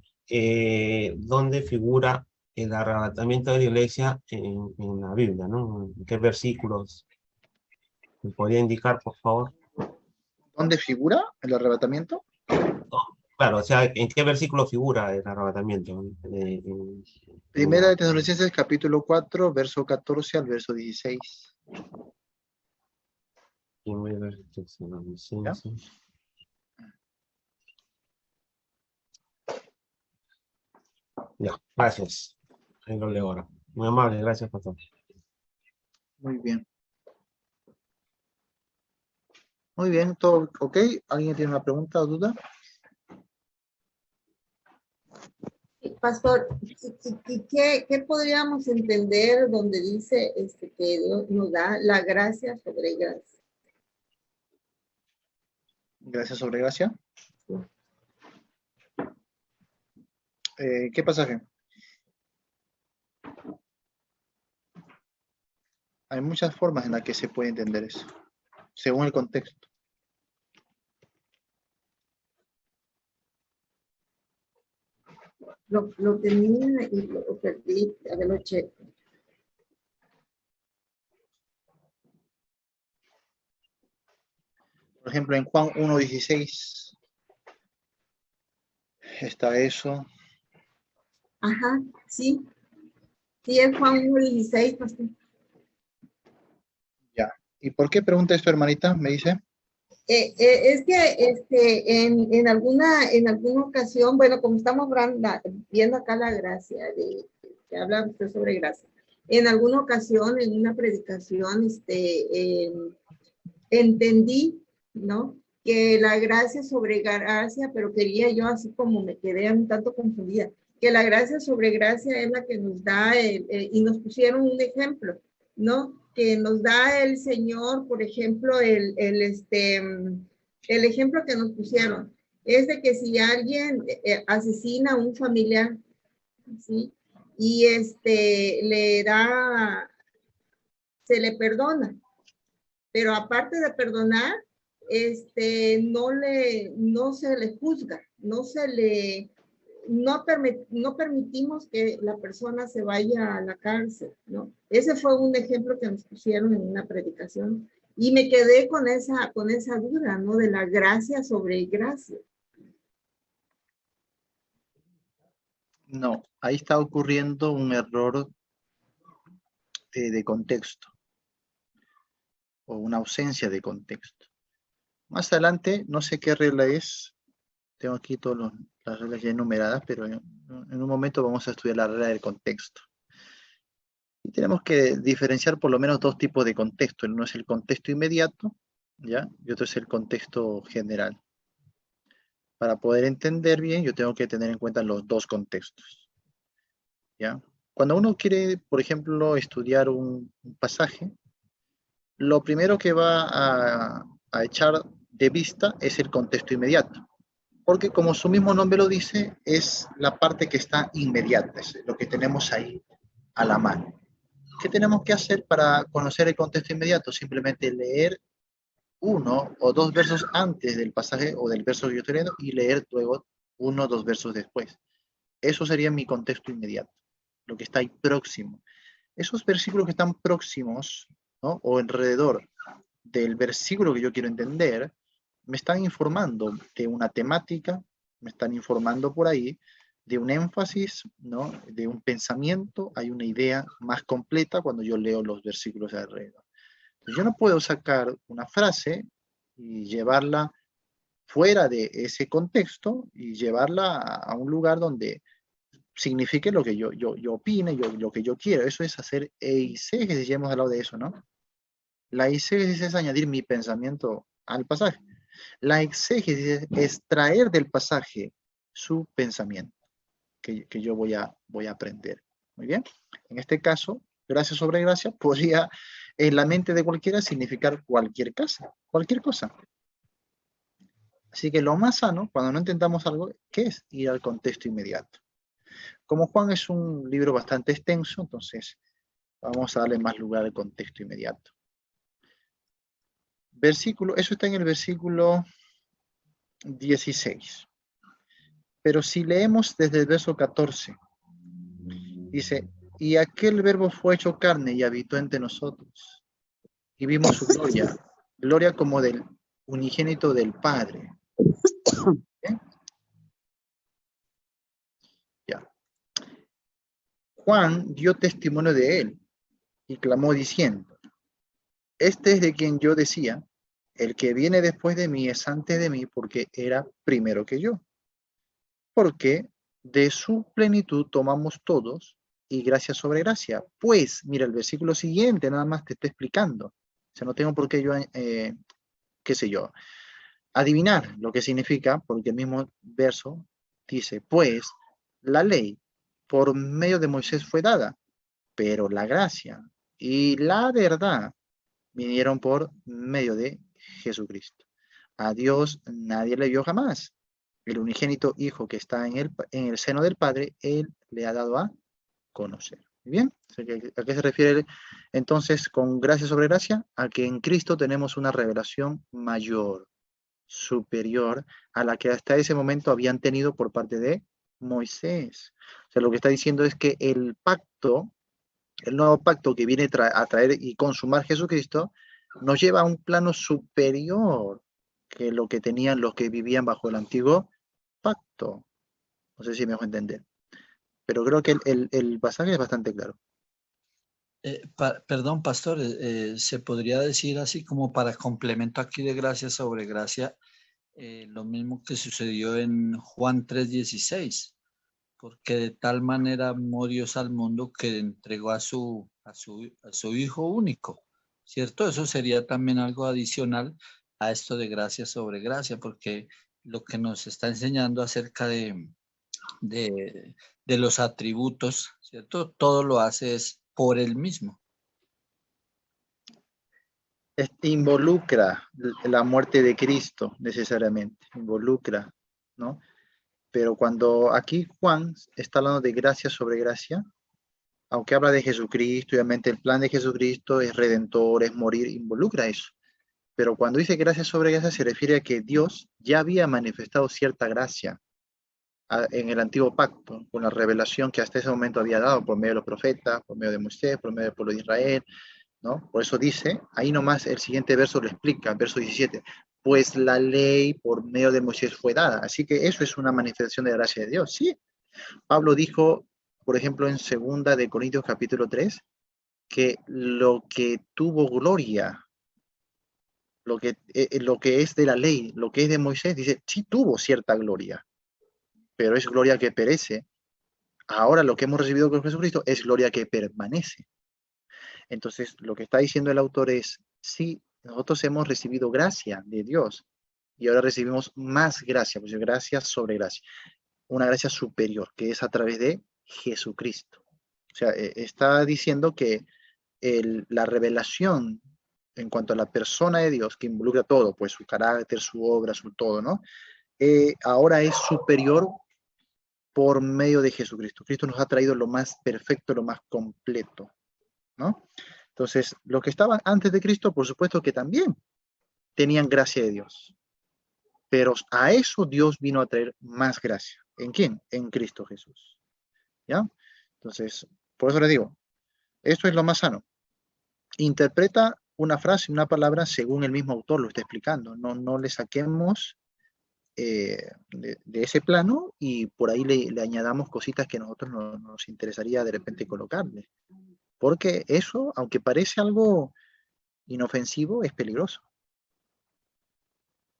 dónde figura el arrebatamiento de la iglesia en la Biblia, ¿no? ¿En qué versículos? ¿Me podría indicar, por favor? ¿Dónde figura el arrebatamiento? Oh, claro, o sea, ¿en qué versículo figura el arrebatamiento? Primera de Tesalonicenses, capítulo 4, verso 14 al verso 16. ¿Ya? Ya, gracias. Ahí lo leo ahora. Muy amable, gracias, pastor. Muy bien. Muy bien, todo ok. ¿Alguien tiene una pregunta o duda? Pastor, ¿qué podríamos entender donde dice que Dios nos da la gracia sobre gracia? Gracias sobre gracia. Sí. ¿Qué pasaje? Hay muchas formas en las que se puede entender eso, según el contexto. Lo tenía y lo perdí, a ver, lo checo. Por ejemplo, en Juan 1:16 está eso. Ajá, sí. Sí, es Juan 1:16, pastor. Ya. ¿Y por qué pregunta esto, hermanita? Me dice. Es que en alguna ocasión, bueno, como estamos viendo acá la gracia, que habla usted sobre gracia, en alguna ocasión, en una predicación, entendí, ¿no? Que la gracia sobre gracia, pero quería yo así como me quedé un tanto confundida, que la gracia sobre gracia es la que nos da, y nos pusieron un ejemplo, ¿no? Que nos da el Señor, por ejemplo, el ejemplo que nos pusieron es de que si alguien asesina a un familiar, ¿sí? Y se le perdona, pero aparte de perdonar, no se le juzga, no permitimos que la persona se vaya a la cárcel, ¿no? Ese fue un ejemplo que nos pusieron en una predicación y me quedé con esa duda, ¿no? De la gracia sobre gracia. No, ahí está ocurriendo un error de contexto o una ausencia de contexto. Más adelante, no sé qué regla es, tengo aquí todas las reglas ya enumeradas, pero en un momento vamos a estudiar la regla del contexto. Y tenemos que diferenciar por lo menos dos tipos de contexto. Uno es el contexto inmediato, ¿ya? Y otro es el contexto general. Para poder entender bien, yo tengo que tener en cuenta los dos contextos, ¿ya? Cuando uno quiere, por ejemplo, estudiar un pasaje, lo primero que va a echar de vista es el contexto inmediato. Porque como su mismo nombre lo dice, es la parte que está inmediata, es lo que tenemos ahí a la mano. ¿Qué tenemos que hacer para conocer el contexto inmediato? Simplemente leer uno o dos versos antes del pasaje o del verso que yo estoy leyendo y leer luego uno o dos versos después. Eso sería mi contexto inmediato, lo que está ahí próximo. Esos versículos que están próximos, ¿no? O alrededor del versículo que yo quiero entender, me están informando de una temática, me están informando por ahí de un énfasis, ¿no? De un pensamiento, hay una idea más completa cuando yo leo los versículos de alrededor. Entonces, yo no puedo sacar una frase y llevarla fuera de ese contexto y llevarla a un lugar donde signifique lo que yo opine, lo que yo quiero. Eso es hacer eisegesis, ya hemos hablado de eso, ¿no? La eisegesis es añadir mi pensamiento al pasaje. La exégesis es extraer del pasaje su pensamiento que yo voy a aprender. Muy bien. En este caso, gracia sobre gracia podría en la mente de cualquiera significar cualquier cosa. Así que lo más sano, cuando no intentamos algo, ¿qué es? Ir al contexto inmediato. Como Juan es un libro bastante extenso, entonces vamos a darle más lugar al contexto inmediato. Versículo, eso está en el versículo 16. Pero si leemos desde el verso 14, dice, y aquel verbo fue hecho carne y habitó entre nosotros, y vimos su gloria, gloria como del unigénito del Padre. ¿Bien? Ya. Juan dio testimonio de él y clamó diciendo, este es de quien yo decía, el que viene después de mí es antes de mí porque era primero que yo. Porque de su plenitud tomamos todos y gracia sobre gracia. Pues, mira, el versículo siguiente nada más te está explicando. O sea, no tengo por qué yo, qué sé yo, adivinar lo que significa, porque el mismo verso dice, pues, la ley por medio de Moisés fue dada, pero la gracia y la verdad vinieron por medio de Jesucristo. A Dios nadie le vio jamás. El unigénito Hijo que está en el seno del Padre, Él le ha dado a conocer. ¿Bien? ¿A qué se refiere entonces con gracia sobre gracia? A que en Cristo tenemos una revelación mayor, superior a la que hasta ese momento habían tenido por parte de Moisés. O sea, lo que está diciendo es que el pacto, el nuevo pacto que viene a traer y consumar Jesucristo, nos lleva a un plano superior que lo que tenían los que vivían bajo el antiguo pacto. No sé si me dejo entender. Pero creo que el pasaje es bastante claro. Perdón, pastor, se podría decir así como para complemento aquí de gracia sobre gracia, lo mismo que sucedió en Juan 3:16, porque de tal manera amó Dios al mundo que entregó a su Hijo único, ¿cierto? Eso sería también algo adicional a esto de gracia sobre gracia, porque lo que nos está enseñando acerca de los atributos, ¿cierto? Todo lo hace es por él mismo. Involucra la muerte de Cristo necesariamente, involucra, ¿no? Pero cuando aquí Juan está hablando de gracia sobre gracia, aunque habla de Jesucristo, obviamente el plan de Jesucristo es redentor, es morir, involucra eso. Pero cuando dice gracia sobre gracia se refiere a que Dios ya había manifestado cierta gracia en el antiguo pacto, con la revelación que hasta ese momento había dado por medio de los profetas, por medio de Moisés, por medio del pueblo de Israel, ¿no? Por eso dice, ahí nomás el siguiente verso lo explica, verso 17, pues la ley por medio de Moisés fue dada. Así que eso es una manifestación de gracia de Dios, ¿sí? Pablo dijo, por ejemplo, en 2 de Corintios capítulo 3, que lo que tuvo gloria, lo que es de la ley, lo que es de Moisés, dice, sí tuvo cierta gloria, pero es gloria que perece. Ahora lo que hemos recibido con Jesucristo es gloria que permanece. Entonces, lo que está diciendo el autor es, sí, nosotros hemos recibido gracia de Dios y ahora recibimos más gracia, pues gracia sobre gracia, una gracia superior, que es a través de Jesucristo. O sea, está diciendo que la revelación en cuanto a la persona de Dios, que involucra todo, pues su carácter, su obra, su todo, ¿no? ahora es superior por medio de Jesucristo. Cristo nos ha traído lo más perfecto, lo más completo, ¿no? Entonces, los que estaban antes de Cristo, por supuesto que también tenían gracia de Dios. Pero a eso Dios vino a traer más gracia. ¿En quién? En Cristo Jesús. ¿Ya? Entonces, por eso le digo, esto es lo más sano. Interpreta una frase, una palabra, según el mismo autor lo está explicando. No le saquemos de ese plano y por ahí le añadamos cositas que a nosotros nos interesaría de repente colocarle. Porque eso, aunque parece algo inofensivo, es peligroso.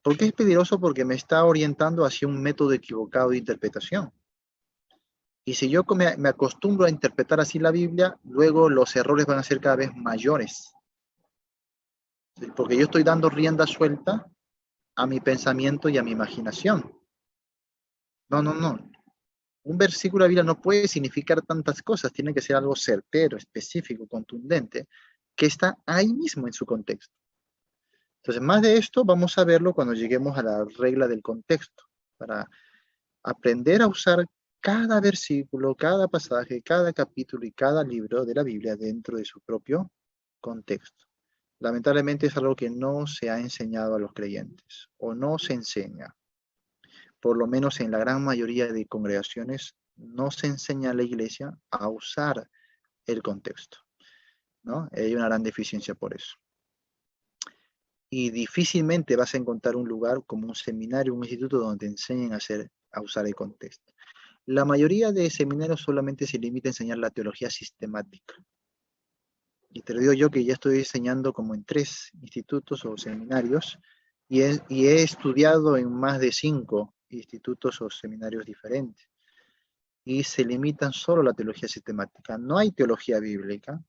¿Por qué es peligroso? Porque me está orientando hacia un método equivocado de interpretación. Y si yo me acostumbro a interpretar así la Biblia, luego los errores van a ser cada vez mayores. Porque yo estoy dando rienda suelta a mi pensamiento y a mi imaginación. No. Un versículo de la Biblia no puede significar tantas cosas, tiene que ser algo certero, específico, contundente, que está ahí mismo en su contexto. Entonces, más de esto vamos a verlo cuando lleguemos a la regla del contexto, para aprender a usar cada versículo, cada pasaje, cada capítulo y cada libro de la Biblia dentro de su propio contexto. Lamentablemente es algo que no se ha enseñado a los creyentes, o no se enseña. Por lo menos en la gran mayoría de congregaciones, no se enseña a la iglesia a usar el contexto, ¿no? Hay una gran deficiencia por eso. Y difícilmente vas a encontrar un lugar como un seminario, un instituto donde te enseñen a usar el contexto. La mayoría de seminarios solamente se limita a enseñar la teología sistemática. Y te lo digo yo que ya estoy enseñando como en 3 institutos o seminarios y he estudiado en más de 5 institutos o seminarios diferentes. Y se limitan solo a la teología sistemática. No hay teología bíblica,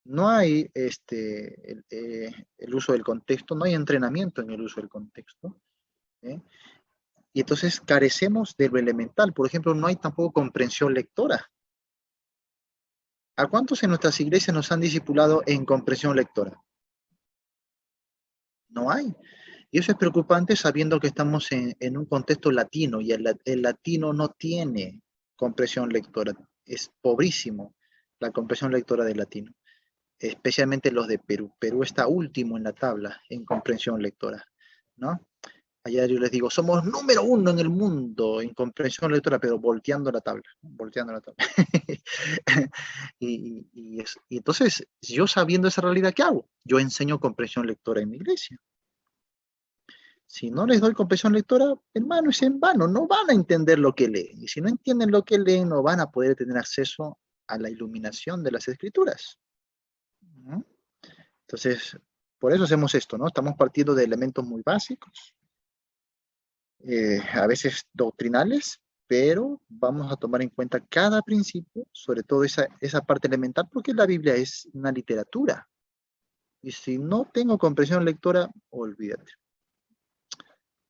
no hay el uso del contexto, no hay entrenamiento en el uso del contexto. Y entonces carecemos de lo elemental. Por ejemplo, no hay tampoco comprensión lectora. ¿A cuántos en nuestras iglesias nos han discipulado en comprensión lectora? No hay. Y eso es preocupante sabiendo que estamos en un contexto latino y el latino no tiene comprensión lectora. Es pobrísimo la comprensión lectora del latino, especialmente los de Perú. Perú está último en la tabla en comprensión lectora, ¿no? Allá yo les digo, somos número 1 en el mundo en comprensión lectora, pero volteando la tabla, volteando la tabla. y entonces, yo sabiendo esa realidad, ¿qué hago? Yo enseño comprensión lectora en mi iglesia. Si no les doy comprensión lectora, hermano, es en vano, no van a entender lo que leen. Y si no entienden lo que leen, no van a poder tener acceso a la iluminación de las escrituras. ¿No? Entonces, por eso hacemos esto, ¿no? Estamos partiendo de elementos muy básicos, a veces doctrinales, pero vamos a tomar en cuenta cada principio, sobre todo esa parte elemental, porque la Biblia es una literatura. Y si no tengo comprensión lectora, olvídate.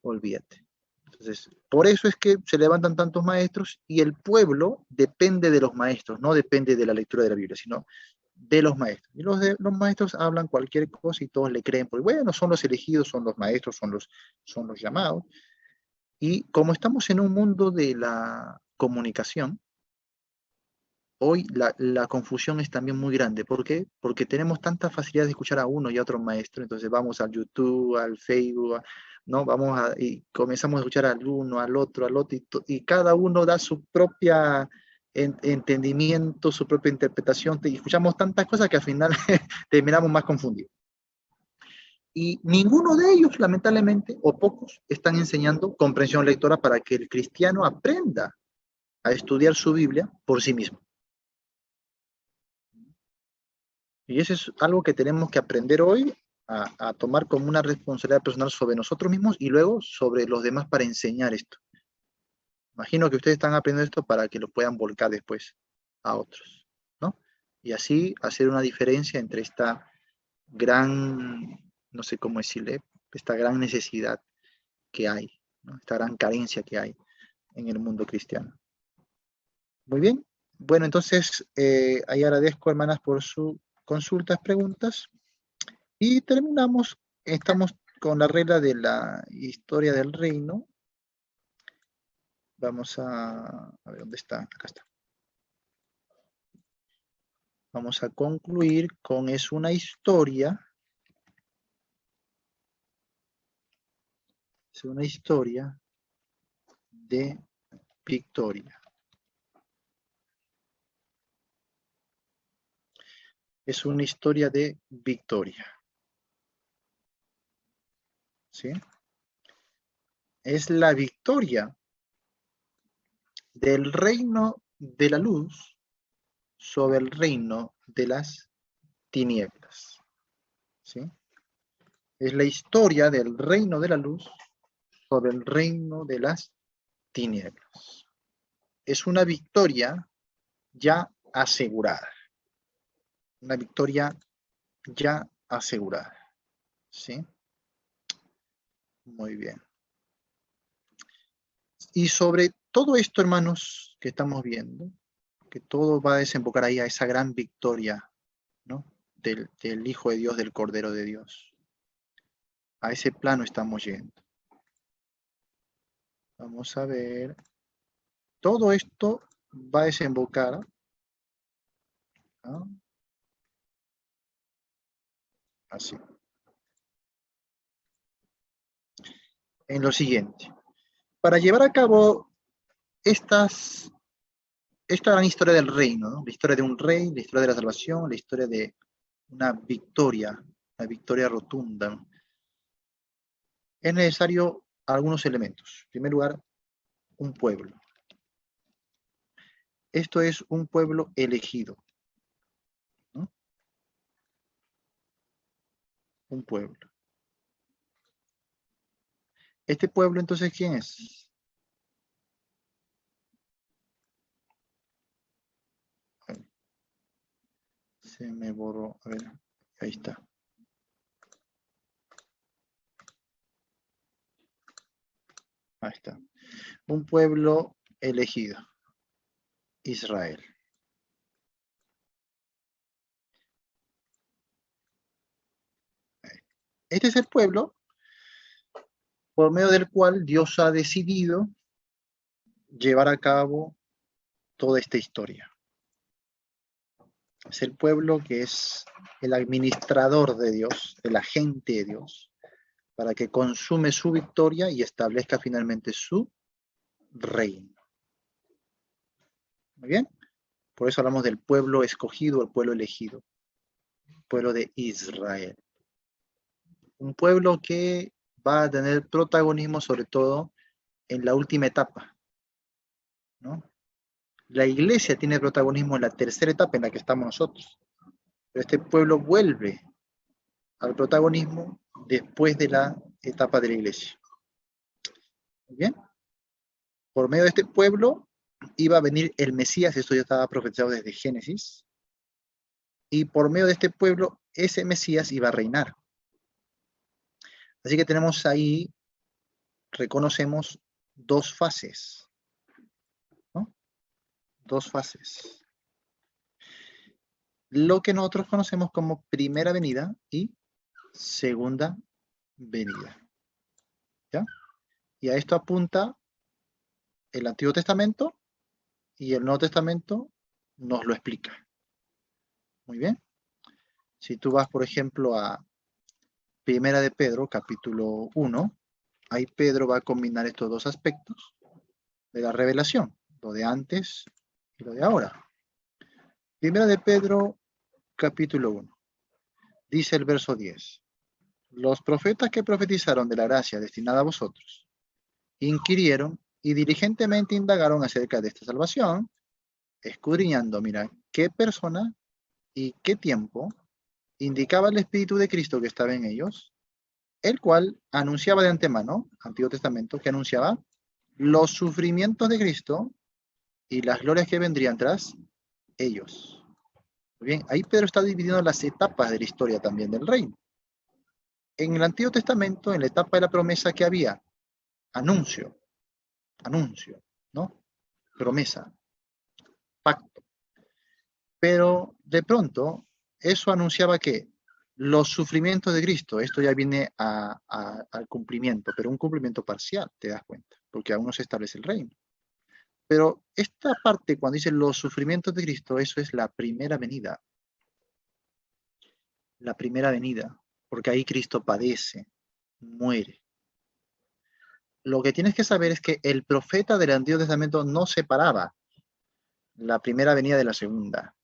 Olvídate. Entonces, por eso es que se levantan tantos maestros y el pueblo depende de los maestros, no depende de la lectura de la Biblia, sino de los maestros. Y los maestros hablan cualquier cosa y todos le creen, porque bueno, son los elegidos, son los maestros, son los llamados. Y como estamos en un mundo de la comunicación, hoy la confusión es también muy grande. ¿Por qué? Porque tenemos tanta facilidad de escuchar a uno y a otro maestro, entonces vamos al YouTube, al Facebook, ¿no? Y comenzamos a escuchar al uno, al otro, y cada uno da su propia entendimiento, su propia interpretación, y escuchamos tantas cosas que al final terminamos más confundidos. Y ninguno de ellos, lamentablemente, o pocos, están enseñando comprensión lectora para que el cristiano aprenda a estudiar su Biblia por sí mismo. Y eso es algo que tenemos que aprender hoy a tomar como una responsabilidad personal sobre nosotros mismos y luego sobre los demás para enseñar esto. Imagino que ustedes están aprendiendo esto para que lo puedan volcar después a otros, ¿no? Y así hacer una diferencia entre esta gran, no sé cómo decirle, esta gran necesidad que hay, ¿no? Esta gran carencia que hay en el mundo cristiano. Muy bien. Bueno, entonces, ahí agradezco, hermanas, por sus consultas, preguntas. Y terminamos, estamos con la regla de la historia del reino. vamos a ver, ¿dónde está? Acá está. Vamos a concluir con es una historia. Es una historia de victoria. Es una historia de victoria. ¿Sí? Es la victoria del reino de la luz sobre el reino de las tinieblas. ¿Sí? Es la historia del reino de la luz sobre el reino de las tinieblas. Es una victoria ya asegurada. Una victoria ya asegurada. ¿Sí? Muy bien. Y sobre todo esto, hermanos, que estamos viendo, que todo va a desembocar ahí a esa gran victoria, ¿no? del Hijo de Dios, del Cordero de Dios. A ese plano estamos yendo. Vamos a ver. Todo esto va a desembocar, ¿no? Así. En lo siguiente. Para llevar a cabo esta gran historia del reino, ¿no? La historia de un rey, la historia de la salvación, la historia de una victoria rotunda, ¿no? Es necesario algunos elementos. En primer lugar, un pueblo. Esto es un pueblo elegido, ¿no? Un pueblo. Este pueblo, entonces, ¿quién es? Se me borró. A ver, ahí está. Ahí está. Un pueblo elegido. Israel. Este es el pueblo por medio del cual Dios ha decidido llevar a cabo toda esta historia. Es el pueblo que es el administrador de Dios, el agente de Dios, para que consume su victoria y establezca finalmente su reino. Muy bien. Por eso hablamos del pueblo escogido, el pueblo elegido, el pueblo de Israel. Un pueblo que va a tener protagonismo sobre todo en la última etapa, ¿no? La iglesia tiene protagonismo en la tercera etapa en la que estamos nosotros. Pero este pueblo vuelve al protagonismo después de la etapa de la iglesia. Muy bien. Por medio de este pueblo iba a venir el Mesías, esto ya estaba profetizado desde Génesis, y por medio de este pueblo ese Mesías iba a reinar. Así que tenemos ahí, reconocemos dos fases, ¿no? Dos fases. Lo que nosotros conocemos como primera venida y segunda venida. ¿Ya? Y a esto apunta el Antiguo Testamento y el Nuevo Testamento nos lo explica. Muy bien. Si tú vas, por ejemplo, a Primera de Pedro, capítulo 1, ahí Pedro va a combinar estos dos aspectos de la revelación, lo de antes y lo de ahora. Primera de Pedro, capítulo 1. Dice el verso 10. Los profetas que profetizaron de la gracia destinada a vosotros, inquirieron y diligentemente indagaron acerca de esta salvación, escudriñando, mira, qué persona y qué tiempo indicaba el Espíritu de Cristo que estaba en ellos, el cual anunciaba de antemano, Antiguo Testamento, que anunciaba los sufrimientos de Cristo y las glorias que vendrían tras ellos. Muy bien, ahí Pedro está dividiendo las etapas de la historia también del reino. En el Antiguo Testamento, en la etapa de la promesa que había, anuncio, ¿no? Promesa, pacto. Pero de pronto, eso anunciaba que los sufrimientos de Cristo, esto ya viene al cumplimiento, pero un cumplimiento parcial, te das cuenta, porque aún no se establece el reino. Pero esta parte, cuando dice los sufrimientos de Cristo, eso es la primera venida. La primera venida, porque ahí Cristo padece, muere. Lo que tienes que saber es que el profeta del Antiguo Testamento no separaba la primera venida de la segunda.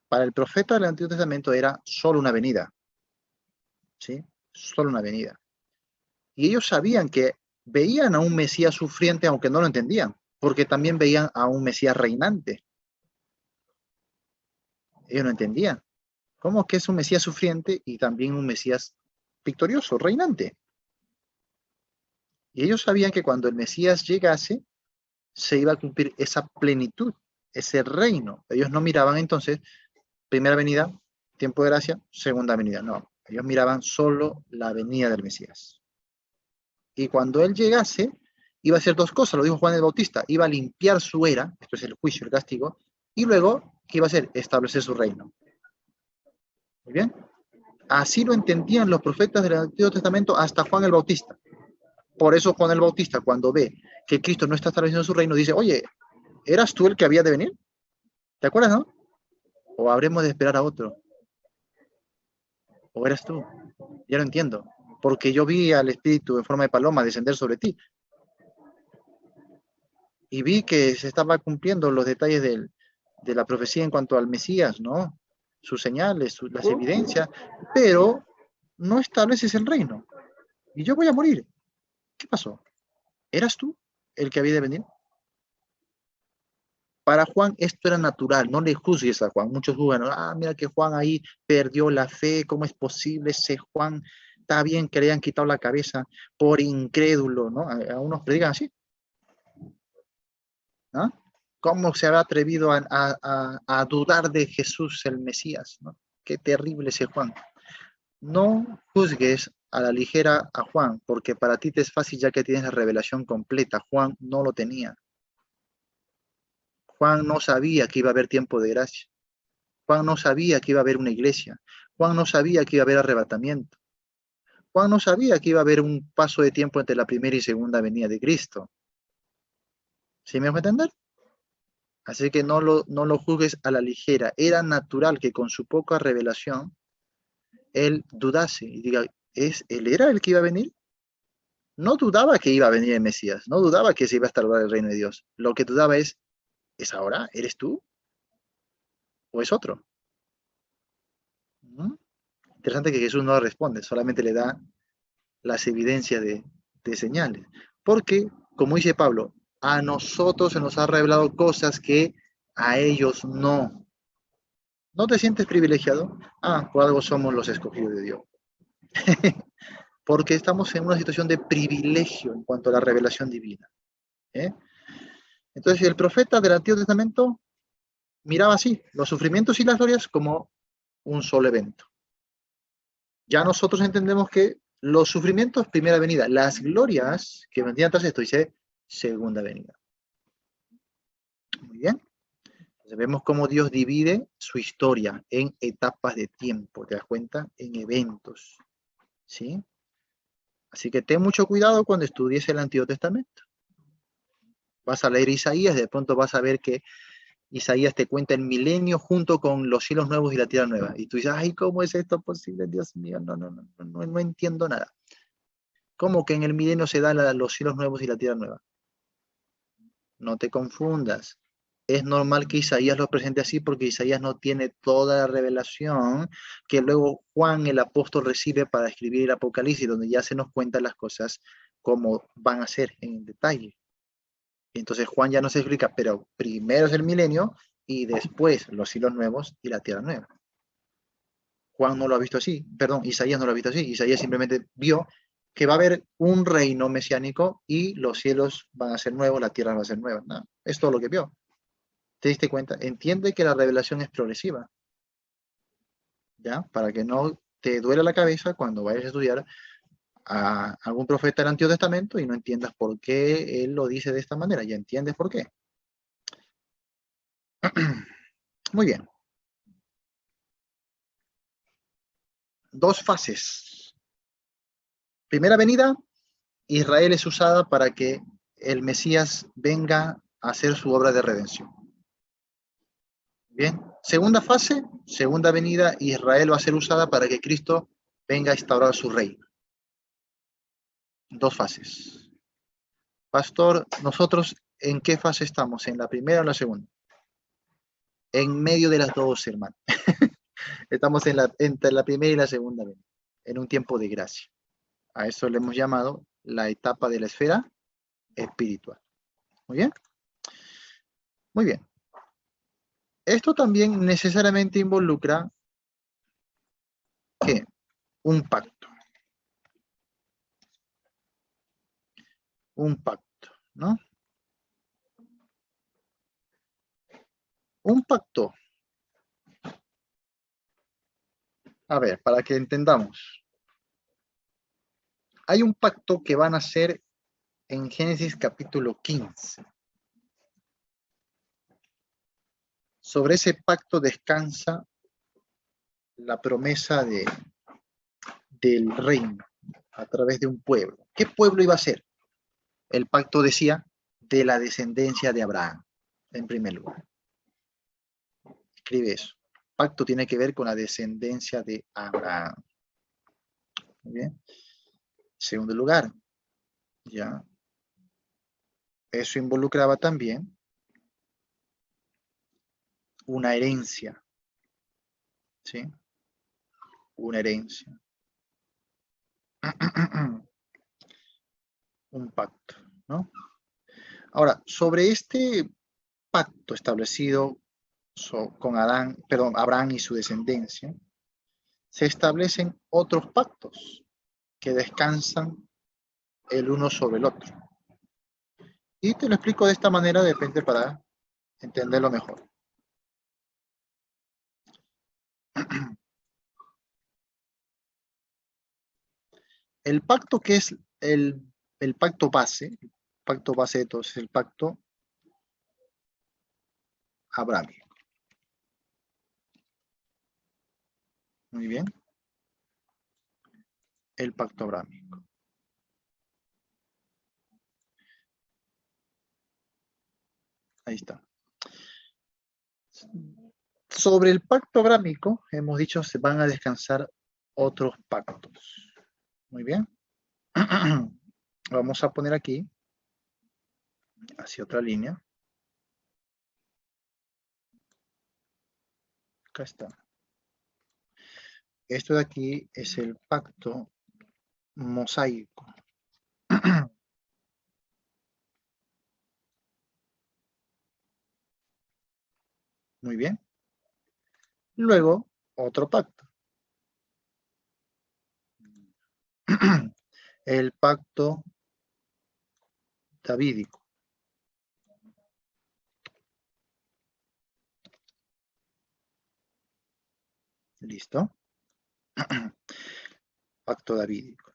Para el profeta del Antiguo Testamento era solo una venida. ¿Sí? Solo una venida. Y ellos sabían que veían a un Mesías sufriente, aunque no lo entendían, porque también veían a un Mesías reinante. Ellos no entendían. ¿Cómo que es un Mesías sufriente y también un Mesías victorioso, reinante? Y ellos sabían que cuando el Mesías llegase, se iba a cumplir esa plenitud, ese reino. Ellos no miraban entonces primera venida, tiempo de gracia, segunda venida. No, ellos miraban solo la venida del Mesías. Y cuando él llegase, iba a hacer dos cosas, lo dijo Juan el Bautista, iba a limpiar su era, esto es el juicio, el castigo, y luego, ¿qué iba a hacer? Establecer su reino. Muy bien. Así lo entendían los profetas del Antiguo Testamento hasta Juan el Bautista. Por eso Juan el Bautista, cuando ve que Cristo no está estableciendo su reino, dice, oye, ¿eras tú el que había de venir? ¿Te acuerdas, no? ¿O habremos de esperar a otro? ¿O eras tú? Ya lo entiendo. Porque yo vi al Espíritu en forma de paloma descender sobre ti. Y vi que se estaba cumpliendo los detalles de la profecía en cuanto al Mesías, ¿no? Sus señales, las evidencias, pero no estableces el reino. Y yo voy a morir. ¿Qué pasó? ¿Eras tú el que había de venir? Para Juan esto era natural, no le juzgues a Juan. Muchos juzgan, mira que Juan ahí perdió la fe, ¿cómo es posible? Ese Juan, está bien que le hayan quitado la cabeza por incrédulo, ¿no? A unos predican así. ¿No? ¿Cómo se había atrevido a dudar de Jesús el Mesías? ¿No? Qué terrible ese Juan. No juzgues a la ligera a Juan, porque para ti te es fácil ya que tienes la revelación completa. Juan no lo tenía. Juan no sabía que iba a haber tiempo de gracia. Juan no sabía que iba a haber una iglesia. Juan no sabía que iba a haber arrebatamiento. Juan no sabía que iba a haber un paso de tiempo entre la primera y segunda venida de Cristo. ¿Sí me va a entender? Así que no lo juzgues a la ligera. Era natural que con su poca revelación él dudase y diga, ¿él era el que iba a venir? No dudaba que iba a venir el Mesías, no dudaba que se iba a instaurar el reino de Dios. Lo que dudaba ¿es ahora? ¿Eres tú? ¿O es otro? ¿Mm? Interesante que Jesús no responde, solamente le da las evidencias de señales. Porque, como dice Pablo, a nosotros se nos ha revelado cosas que a ellos no. ¿No te sientes privilegiado? Por algo somos los escogidos de Dios. Porque estamos en una situación de privilegio en cuanto a la revelación divina. Entonces, el profeta del Antiguo Testamento miraba así, los sufrimientos y las glorias como un solo evento. Ya nosotros entendemos que los sufrimientos, primera venida, las glorias que vendrían tras esto, dice segunda venida. Muy bien. Entonces vemos cómo Dios divide su historia en etapas de tiempo, ¿te das cuenta? En eventos, ¿sí? Así que ten mucho cuidado cuando estudies el Antiguo Testamento. Vas a leer Isaías, de pronto vas a ver que Isaías te cuenta el milenio junto con los cielos nuevos y la tierra nueva. Y tú dices, ay, ¿cómo es esto posible? Dios mío, no entiendo nada. ¿Cómo que en el milenio se dan los cielos nuevos y la tierra nueva? No te confundas. Es normal que Isaías lo presente así porque Isaías no tiene toda la revelación que luego Juan el apóstol recibe para escribir el Apocalipsis, donde ya se nos cuentan las cosas como van a ser en detalle. Entonces Juan ya nos explica, pero primero es el milenio y después los cielos nuevos y la tierra nueva. Juan no lo ha visto así, perdón, Isaías no lo ha visto así. Isaías simplemente vio que va a haber un reino mesiánico y los cielos van a ser nuevos, la tierra va a ser nueva. No, es todo lo que vio. ¿Te diste cuenta? Entiende que la revelación es progresiva. ¿Ya? Para que no te duele la cabeza cuando vayas a estudiar a algún profeta del Antiguo Testamento y no entiendas por qué él lo dice de esta manera. Ya entiendes por qué. Muy bien. Dos fases. Primera venida, Israel es usada para que el Mesías venga hacer su obra de redención. Bien, segunda fase, segunda venida, Israel va a ser usada para que Cristo venga a instaurar su reino. Dos fases. Pastor, ¿nosotros en qué fase estamos? ¿En la primera o en la segunda? En medio de las dos, hermano. Estamos entre la primera y la segunda venida, en un tiempo de gracia. A eso le hemos llamado la etapa de la esfera espiritual. Muy bien. Muy bien. Esto también necesariamente involucra ¿qué? Un pacto. Un pacto, ¿no? Un pacto. A ver, para que entendamos. Hay un pacto que van a hacer en Génesis capítulo 15. Sobre ese pacto descansa la promesa del reino a través de un pueblo. ¿Qué pueblo iba a ser? El pacto decía de la descendencia de Abraham, en primer lugar. Escribe eso. Pacto tiene que ver con la descendencia de Abraham. Muy bien. Segundo lugar, ya. Eso involucraba también una herencia. ¿Sí? Una herencia. Un pacto, ¿no? Ahora, sobre este pacto establecido con Abraham y su descendencia, se establecen otros pactos que descansan el uno sobre el otro. Y te lo explico de esta manera, depende para entenderlo mejor. El pacto que es el pacto base de todos es el pacto abrámico. Muy bien. El pacto abrámico. Ahí está. Sobre el pacto abrámico, hemos dicho, se van a descansar otros pactos. Muy bien. Vamos a poner aquí, hacia otra línea. Acá está. Esto de aquí es el pacto mosaico. Muy bien. Luego, otro pacto. El pacto davídico. ¿Listo? Pacto davídico.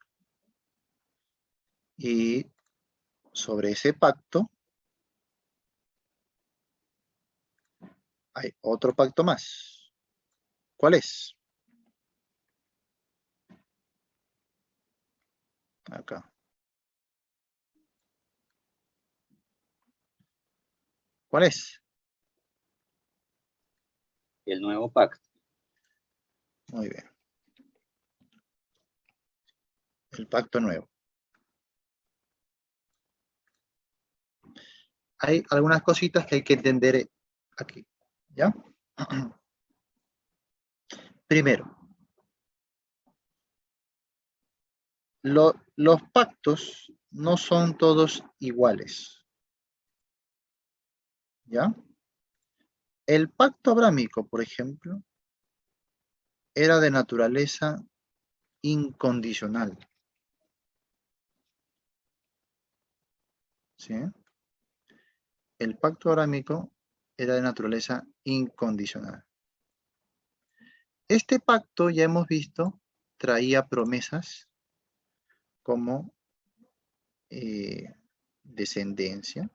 Y sobre ese pacto hay otro pacto más. ¿Cuál es? Acá. ¿Cuál es? El nuevo pacto. Muy bien. El pacto nuevo. Hay algunas cositas que hay que entender aquí. ¿Ya? Primero, los pactos no son todos iguales. ¿Ya? El pacto abrámico, por ejemplo, era de naturaleza incondicional. ¿Sí? El pacto abrámico era de naturaleza incondicional. Este pacto, ya hemos visto, traía promesas como descendencia.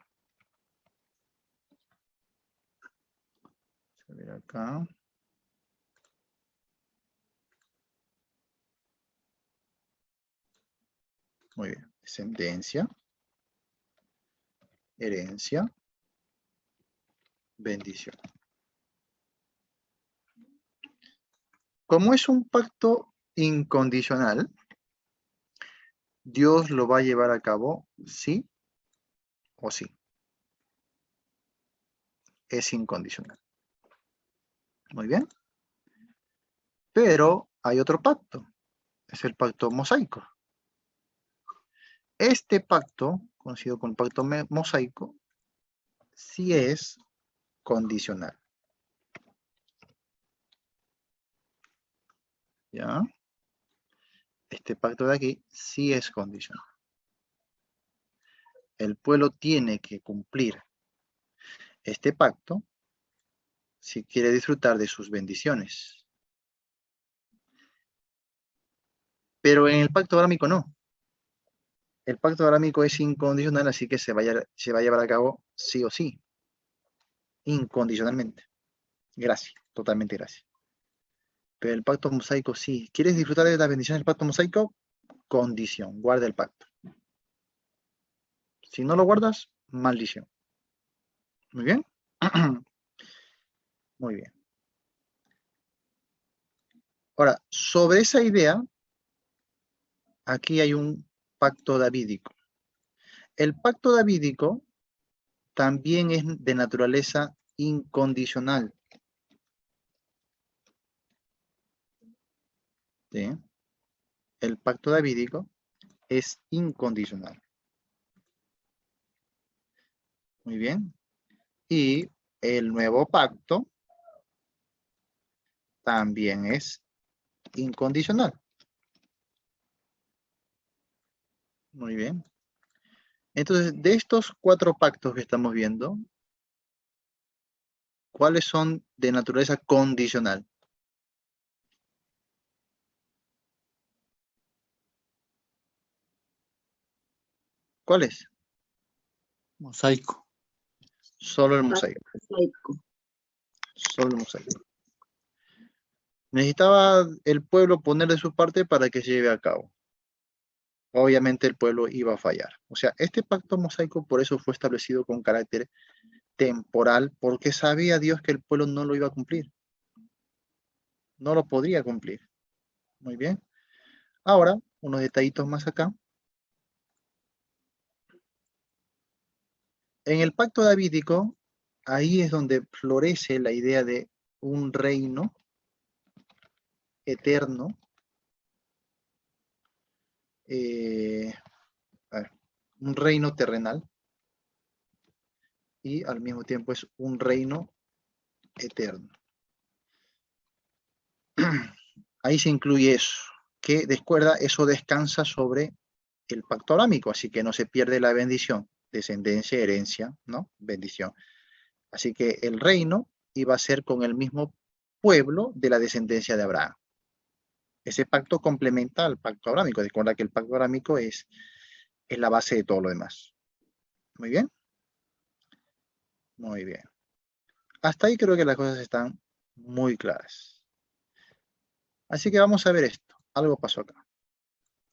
A ver acá. Muy bien. Descendencia. Herencia. bendición. Como es un pacto incondicional, Dios lo va a llevar a cabo sí o sí. Es incondicional. Muy bien. Pero hay otro pacto. Es el pacto mosaico. Este pacto, conocido como el pacto mosaico, sí es condicional. ¿Ya? Este pacto de aquí sí es condicional. El pueblo tiene que cumplir este pacto si quiere disfrutar de sus bendiciones. Pero en el pacto abrámico no. El pacto abrámico es incondicional, así que se va a llevar a cabo sí o sí. Incondicionalmente. Gracias, totalmente gracias. Pero el pacto mosaico sí. ¿Quieres disfrutar de las bendiciones del pacto mosaico? Condición, guarda el pacto. Si no lo guardas, maldición. Muy bien. Muy bien. Ahora, sobre esa idea, aquí hay un pacto davídico. El pacto davídico también es de naturaleza incondicional. ¿Sí? El pacto davídico es incondicional. Muy bien. Y el nuevo pacto también es incondicional. Muy bien. Entonces, de estos 4 pactos que estamos viendo, ¿cuáles son de naturaleza condicional? ¿Cuáles? Mosaico. Solo el mosaico. Solo el mosaico. Necesitaba el pueblo poner de su parte para que se lleve a cabo. Obviamente el pueblo iba a fallar. O sea, este pacto mosaico por eso fue establecido con carácter temporal, porque sabía Dios que el pueblo no lo iba a cumplir. No lo podría cumplir. Muy bien. Ahora, unos detallitos más acá. En el pacto davídico, ahí es donde florece la idea de un reino eterno. Un reino terrenal. Y al mismo tiempo es un reino eterno. Ahí se incluye eso, que recuerda, eso descansa sobre el pacto abrámico, así que no se pierde la bendición, descendencia, herencia, ¿no? Bendición. Así que el reino iba a ser con el mismo pueblo de la descendencia de Abraham. Ese pacto complementa al pacto abrámico. Recuerda que el pacto abrámico es la base de todo lo demás. Muy bien. Muy bien. Hasta ahí creo que las cosas están muy claras. Así que vamos a ver esto. Algo pasó acá.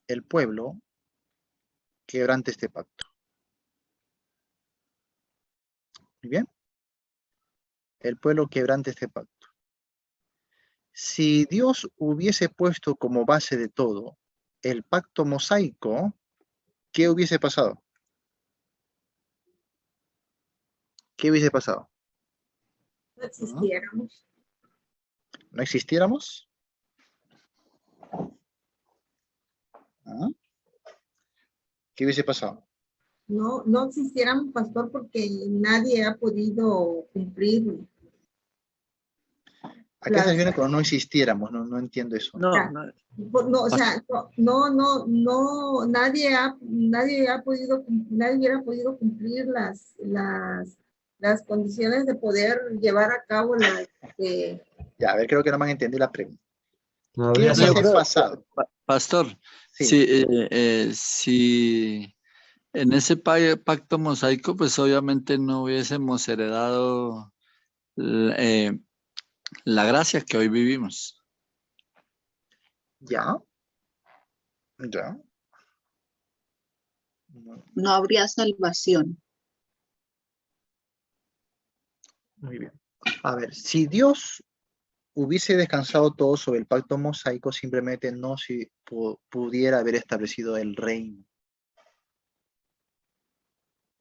El pueblo quebrante este pacto. Muy bien. El pueblo quebrante este pacto. Si Dios hubiese puesto como base de todo el pacto mosaico, ¿qué hubiese pasado? ¿Qué hubiese pasado? No existiéramos. ¿No existiéramos? ¿Ah? ¿Qué hubiese pasado? No, no existiéramos, pastor, porque nadie ha podido cumplir. ¿A qué se refiere con no existiéramos? No, no entiendo eso. No, No, o sea, no, nadie hubiera podido cumplir las condiciones de poder llevar a cabo Ya, a ver, creo que no me han entendido la pregunta. No ¿Qué habría yo hubiese creo, pasado? Pastor, Sí. si en ese pacto mosaico, pues obviamente no hubiésemos heredado la gracia que hoy vivimos. Ya. Ya. No habría salvación. Muy bien. A ver, si Dios hubiese descansado todo sobre el pacto mosaico, simplemente no si pudiera haber establecido el reino.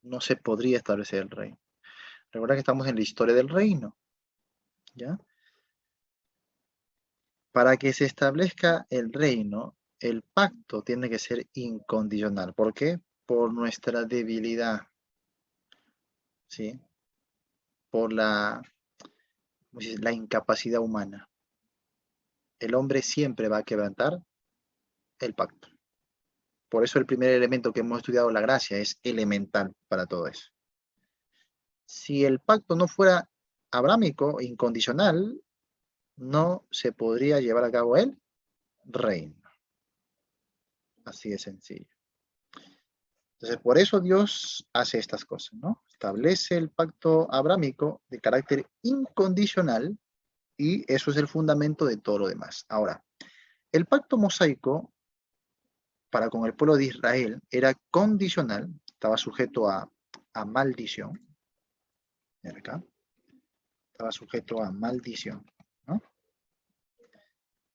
No se podría establecer el reino. Recuerda que estamos en la historia del reino, ¿ya? Para que se establezca el reino, el pacto tiene que ser incondicional. ¿Por qué? Por nuestra debilidad, ¿sí? Por la incapacidad humana. El hombre siempre va a quebrantar el pacto. Por eso el primer elemento que hemos estudiado, la gracia, es elemental para todo eso. Si el pacto no fuera abrámico, incondicional, no se podría llevar a cabo el reino. Así de sencillo. Entonces, por eso Dios hace estas cosas, ¿no? Establece el pacto abrámico de carácter incondicional y eso es el fundamento de todo lo demás. Ahora, el pacto mosaico para con el pueblo de Israel era condicional, estaba sujeto a maldición. Mira acá. Estaba sujeto a maldición, ¿no?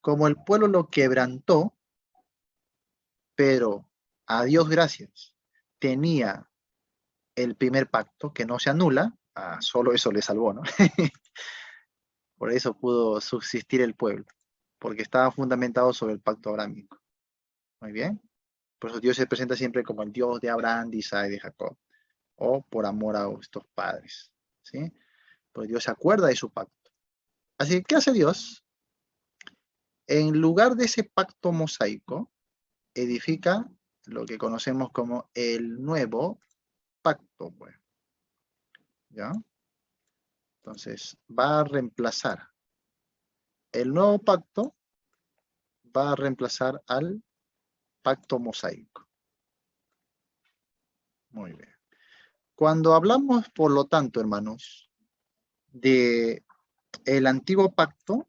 Como el pueblo lo quebrantó, pero a Dios gracias, tenía el primer pacto que no se anula, solo eso le salvó, ¿no? Por eso pudo subsistir el pueblo, porque estaba fundamentado sobre el pacto abrámico. Muy bien. Por eso Dios se presenta siempre como el Dios de Abraham, de Isaac y de Jacob, o por amor a estos padres, ¿sí? Pues Dios se acuerda de su pacto. Así que, ¿qué hace Dios? En lugar de ese pacto mosaico, edifica lo que conocemos como el nuevo pacto, pues. ¿Ya? Entonces, va a reemplazar. El nuevo pacto va a reemplazar al pacto mosaico. Muy bien. Cuando hablamos, por lo tanto, hermanos, de el antiguo pacto,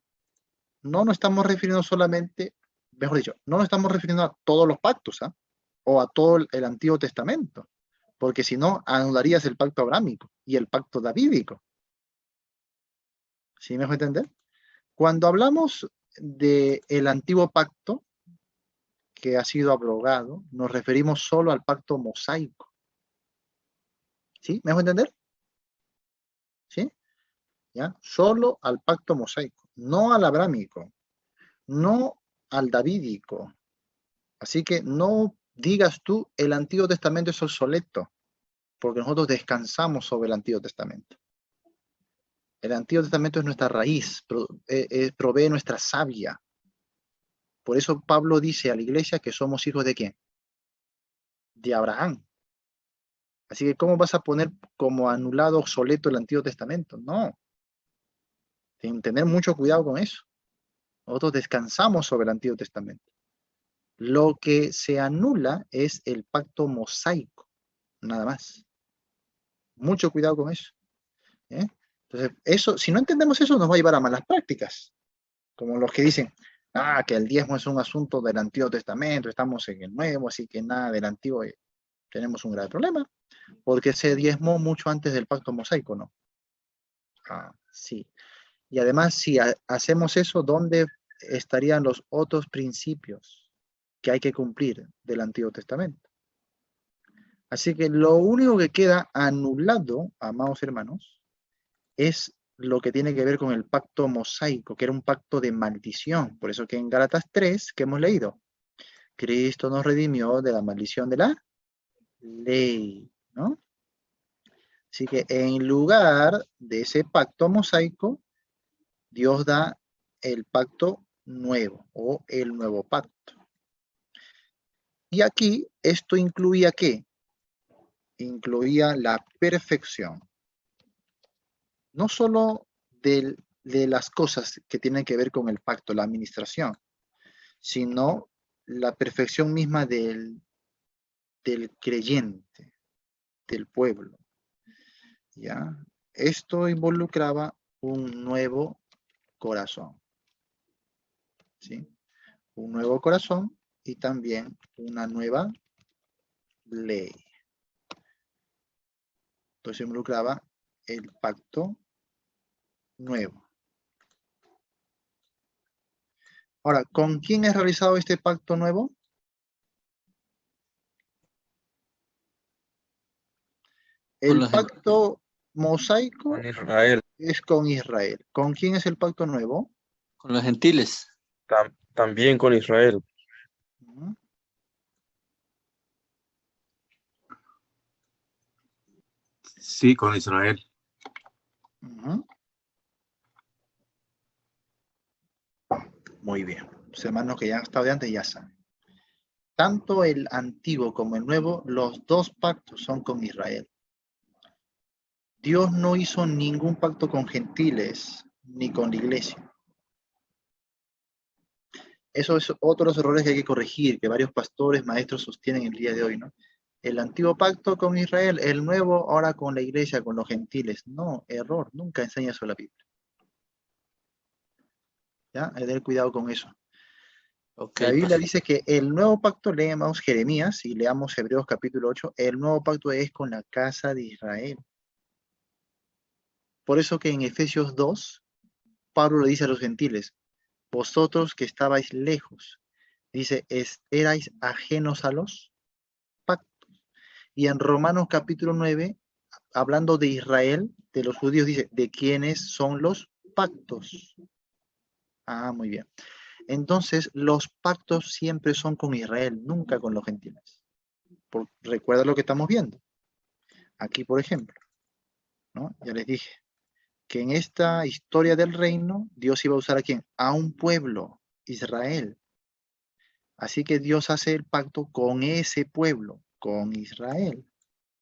no nos estamos refiriendo solamente, mejor dicho, no nos estamos refiriendo a todos los pactos, ¿ah? O a todo el Antiguo Testamento, porque si no, anularías el pacto abrámico y el pacto davídico. ¿Sí me dejo entender? Cuando hablamos del antiguo pacto que ha sido abrogado, nos referimos solo al pacto mosaico. ¿Sí? ¿Me dejo entender? ¿Sí? ¿Ya? Solo al pacto mosaico, no al abrámico, no al davídico. Así que no digas tú el Antiguo Testamento es obsoleto, porque nosotros descansamos sobre el Antiguo Testamento. El Antiguo Testamento es nuestra raíz, provee nuestra savia. Por eso Pablo dice a la iglesia que somos hijos de ¿quién? De Abraham. Así que ¿cómo vas a poner como anulado, obsoleto el Antiguo Testamento? No. Tienen que tener mucho cuidado con eso. Nosotros descansamos sobre el Antiguo Testamento. Lo que se anula es el pacto mosaico, nada más. Mucho cuidado con eso. ¿Eh? Entonces, eso, si no entendemos eso, nos va a llevar a malas prácticas. Como los que dicen, que el diezmo es un asunto del Antiguo Testamento, estamos en el Nuevo, así que nada del Antiguo, tenemos un grave problema, porque se diezmó mucho antes del pacto mosaico, ¿no? Sí. Y además, si hacemos eso, ¿dónde estarían los otros principios que hay que cumplir del Antiguo Testamento? Así que lo único que queda anulado, amados hermanos, es lo que tiene que ver con el pacto mosaico, que era un pacto de maldición. Por eso que en Gálatas 3, que hemos leído, Cristo nos redimió de la maldición de la ley, ¿no? Así que en lugar de ese pacto mosaico, Dios da el pacto nuevo o el nuevo pacto. Y aquí esto incluía ¿qué? Incluía la perfección. No solo de las cosas que tienen que ver con el pacto, la administración, sino la perfección misma del creyente, del pueblo. ¿Ya? Esto involucraba un nuevo corazón. ¿Sí? Un nuevo corazón y también una nueva ley. Entonces involucraba el pacto nuevo. Ahora, ¿con quién es realizado este pacto nuevo? El pacto mosaico Con Israel. es con Israel. ¿Con quién es el pacto nuevo? Con los gentiles. También con Israel. Ujú. Sí, con Israel. Ujú. Muy bien. Los hermanos que ya han estado de antes ya saben. Tanto el antiguo como el nuevo, los dos pactos son con Israel. Dios no hizo ningún pacto con gentiles ni con la iglesia. Eso es otro de los errores que hay que corregir, que varios pastores, maestros sostienen el día de hoy, ¿no? El antiguo pacto con Israel, el nuevo ahora con la iglesia, con los gentiles. No, error, nunca enseña eso la Biblia. ¿Ya? Hay que tener cuidado con eso. Okay, La Biblia pastor. dice que el nuevo pacto, leemos Jeremías y leamos Hebreos capítulo 8, el nuevo pacto es con la casa de Israel. Por eso que en Efesios 2, Pablo le dice a los gentiles, vosotros que estabais lejos, dice, erais ajenos a los pactos. Y en Romanos capítulo 9, hablando de Israel, de los judíos, dice, ¿de quiénes son los pactos? Ah, muy bien. Entonces, los pactos siempre son con Israel, nunca con los gentiles. Recuerda lo que estamos viendo. Aquí, por ejemplo, ¿no? Ya les dije que en esta historia del reino, Dios iba a usar a quién? A un pueblo, Israel. Así que Dios hace el pacto con ese pueblo, con Israel,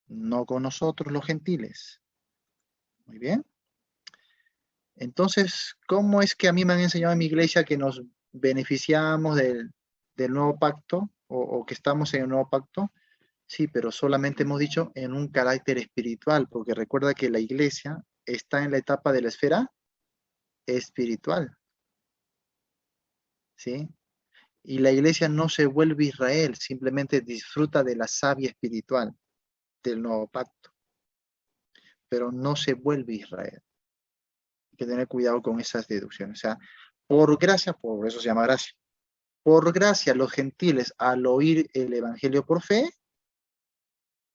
no con nosotros los gentiles. Muy bien. Entonces, ¿cómo es que a mí me han enseñado en mi iglesia que nos beneficiamos del nuevo pacto o que estamos en el nuevo pacto? Sí, pero solamente hemos dicho en un carácter espiritual, porque recuerda que la iglesia está en la etapa de la esfera espiritual, ¿sí? Y la iglesia no se vuelve Israel, simplemente disfruta de la savia espiritual del nuevo pacto, pero no se vuelve Israel. Hay que tener cuidado con esas deducciones. O sea, por gracia, por eso se llama gracia. Por gracia, los gentiles, al oír el evangelio por fe,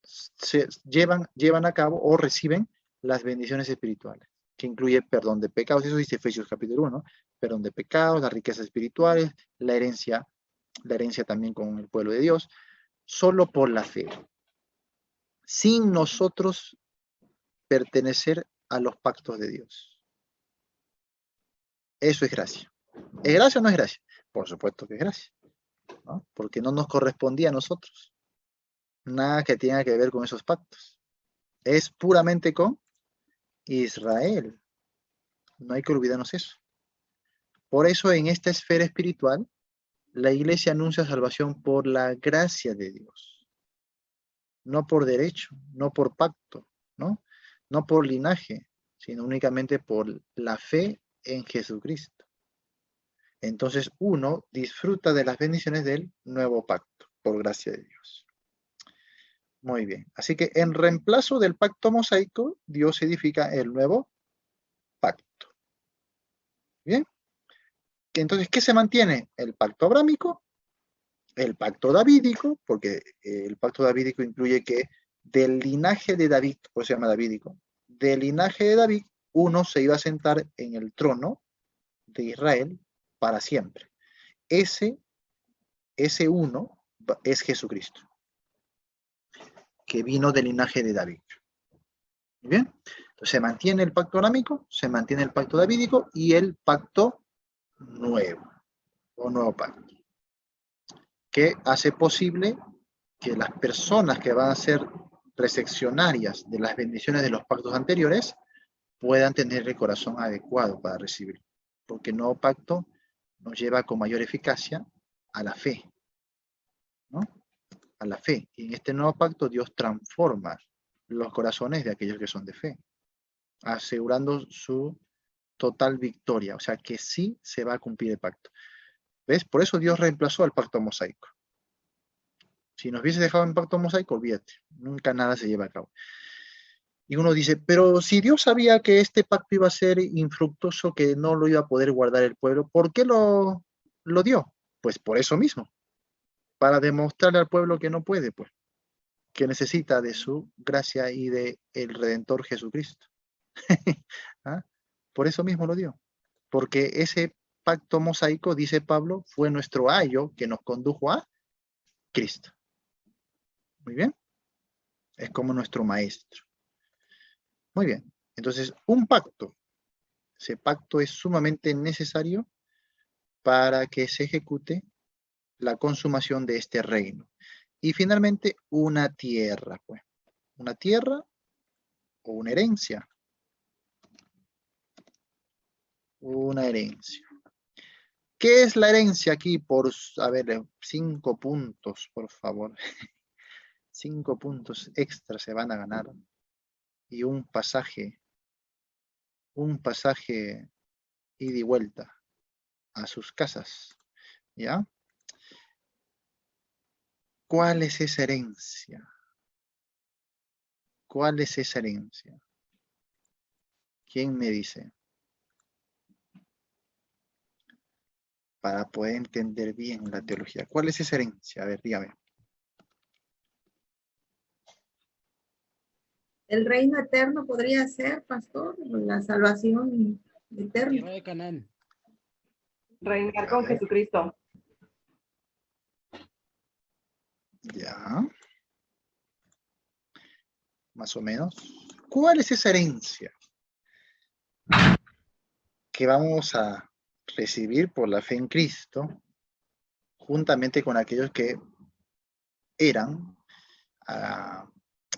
se llevan a cabo o reciben las bendiciones espirituales, que incluye perdón de pecados. Eso dice Efesios capítulo 1, perdón de pecados, las riquezas espirituales, la herencia también con el pueblo de Dios, solo por la fe, sin nosotros pertenecer a los pactos de Dios. Eso es gracia. ¿Es gracia o no es gracia? Por supuesto que es gracia, ¿no? Porque no nos correspondía a nosotros. Nada que tenga que ver con esos pactos. Es puramente con Israel. No hay que olvidarnos eso. Por eso en esta esfera espiritual, la iglesia anuncia salvación por la gracia de Dios. No por derecho, no por pacto, ¿no? No por linaje, sino únicamente por la fe en Jesucristo. Entonces uno disfruta de las bendiciones del nuevo pacto, por gracia de Dios. Muy bien. Así que en reemplazo del pacto mosaico, Dios edifica el nuevo pacto. Bien. Entonces, ¿qué se mantiene? El pacto abrámico, el pacto davídico, porque el pacto davídico incluye que del linaje de David, por eso se llama davídico, del linaje de David, uno se iba a sentar en el trono de Israel para siempre. Ese uno es Jesucristo, que vino del linaje de David. ¿Bien? Entonces se mantiene el pacto arámico, se mantiene el pacto davídico y el pacto nuevo, o nuevo pacto, que hace posible que las personas que van a ser recepcionarias de las bendiciones de los pactos anteriores puedan tener el corazón adecuado para recibir, porque el nuevo pacto nos lleva con mayor eficacia a la fe, ¿no? A la fe. Y en este nuevo pacto Dios transforma los corazones de aquellos que son de fe, asegurando su total victoria, o sea que sí se va a cumplir el pacto. ¿Ves? Por eso Dios reemplazó al pacto mosaico. Si nos hubiese dejado en pacto mosaico, olvídate, nunca nada se lleva a cabo. Y uno dice, pero si Dios sabía que este pacto iba a ser infructuoso, que no lo iba a poder guardar el pueblo, ¿por qué lo dio? Pues por eso mismo, para demostrarle al pueblo que no puede, pues, que necesita de su gracia y de el Redentor Jesucristo. ¿Ah? Por eso mismo lo dio, porque ese pacto mosaico, dice Pablo, fue nuestro ayo que nos condujo a Cristo. Muy bien, es como nuestro maestro. Muy bien, entonces un pacto, ese pacto es sumamente necesario para que se ejecute la consumación de este reino. Y finalmente una tierra, pues, una tierra o una herencia. Una herencia. ¿Qué es la herencia aquí? Por, a ver, 5 puntos, por favor. 5 puntos extra se van a ganar. Y un pasaje ida y vuelta a sus casas. ¿Ya? ¿Cuál es esa herencia? ¿Cuál es esa herencia? ¿Quién me dice? Para poder entender bien la teología. ¿Cuál es esa herencia? A ver, dígame. El reino eterno podría ser, pastor, la salvación eterna. Tierra de Canaán. Reinar con Jesucristo. Ya. Más o menos. ¿Cuál es esa herencia que vamos a recibir por la fe en Cristo, juntamente con aquellos que eran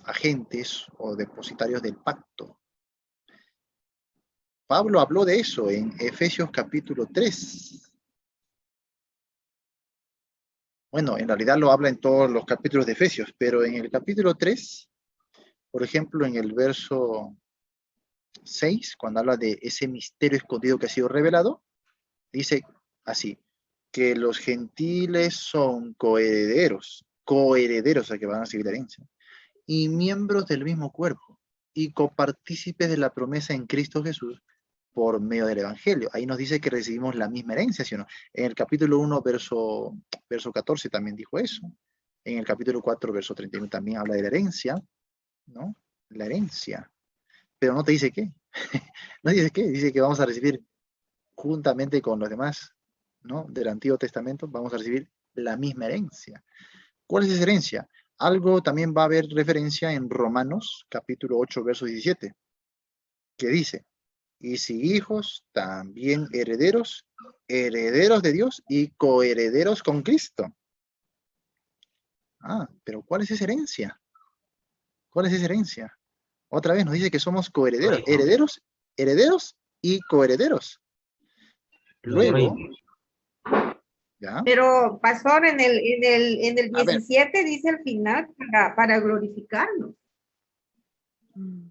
agentes o depositarios del pacto? Pablo habló de eso en Efesios capítulo 3. Bueno, en realidad lo habla en todos los capítulos de Efesios, pero en el capítulo 3, por ejemplo, en el verso 6, cuando habla de ese misterio escondido que ha sido revelado, dice así, que los gentiles son coherederos, o sea, que van a recibir la herencia, y miembros del mismo cuerpo, y copartícipes de la promesa en Cristo Jesús por medio del Evangelio. Ahí nos dice que recibimos la misma herencia, ¿sí o no? En el capítulo 1, verso 14 también dijo eso. En el capítulo 4, verso 31 también habla de la herencia, ¿no? La herencia. Pero no te dice qué. No dice qué. Dice que vamos a recibir juntamente con los demás, ¿no? Del Antiguo Testamento, vamos a recibir la misma herencia. ¿Cuál es esa herencia? Algo también va a haber referencia en Romanos, capítulo 8, verso 17, que dice, y si hijos, también herederos, herederos de Dios y coherederos con Cristo. Ah, pero ¿cuál es esa herencia? ¿Cuál es esa herencia? Otra vez nos dice que somos coherederos, herederos y coherederos. Luego, ¿ya? Pero, pastor, en el 17 dice al final para glorificarnos.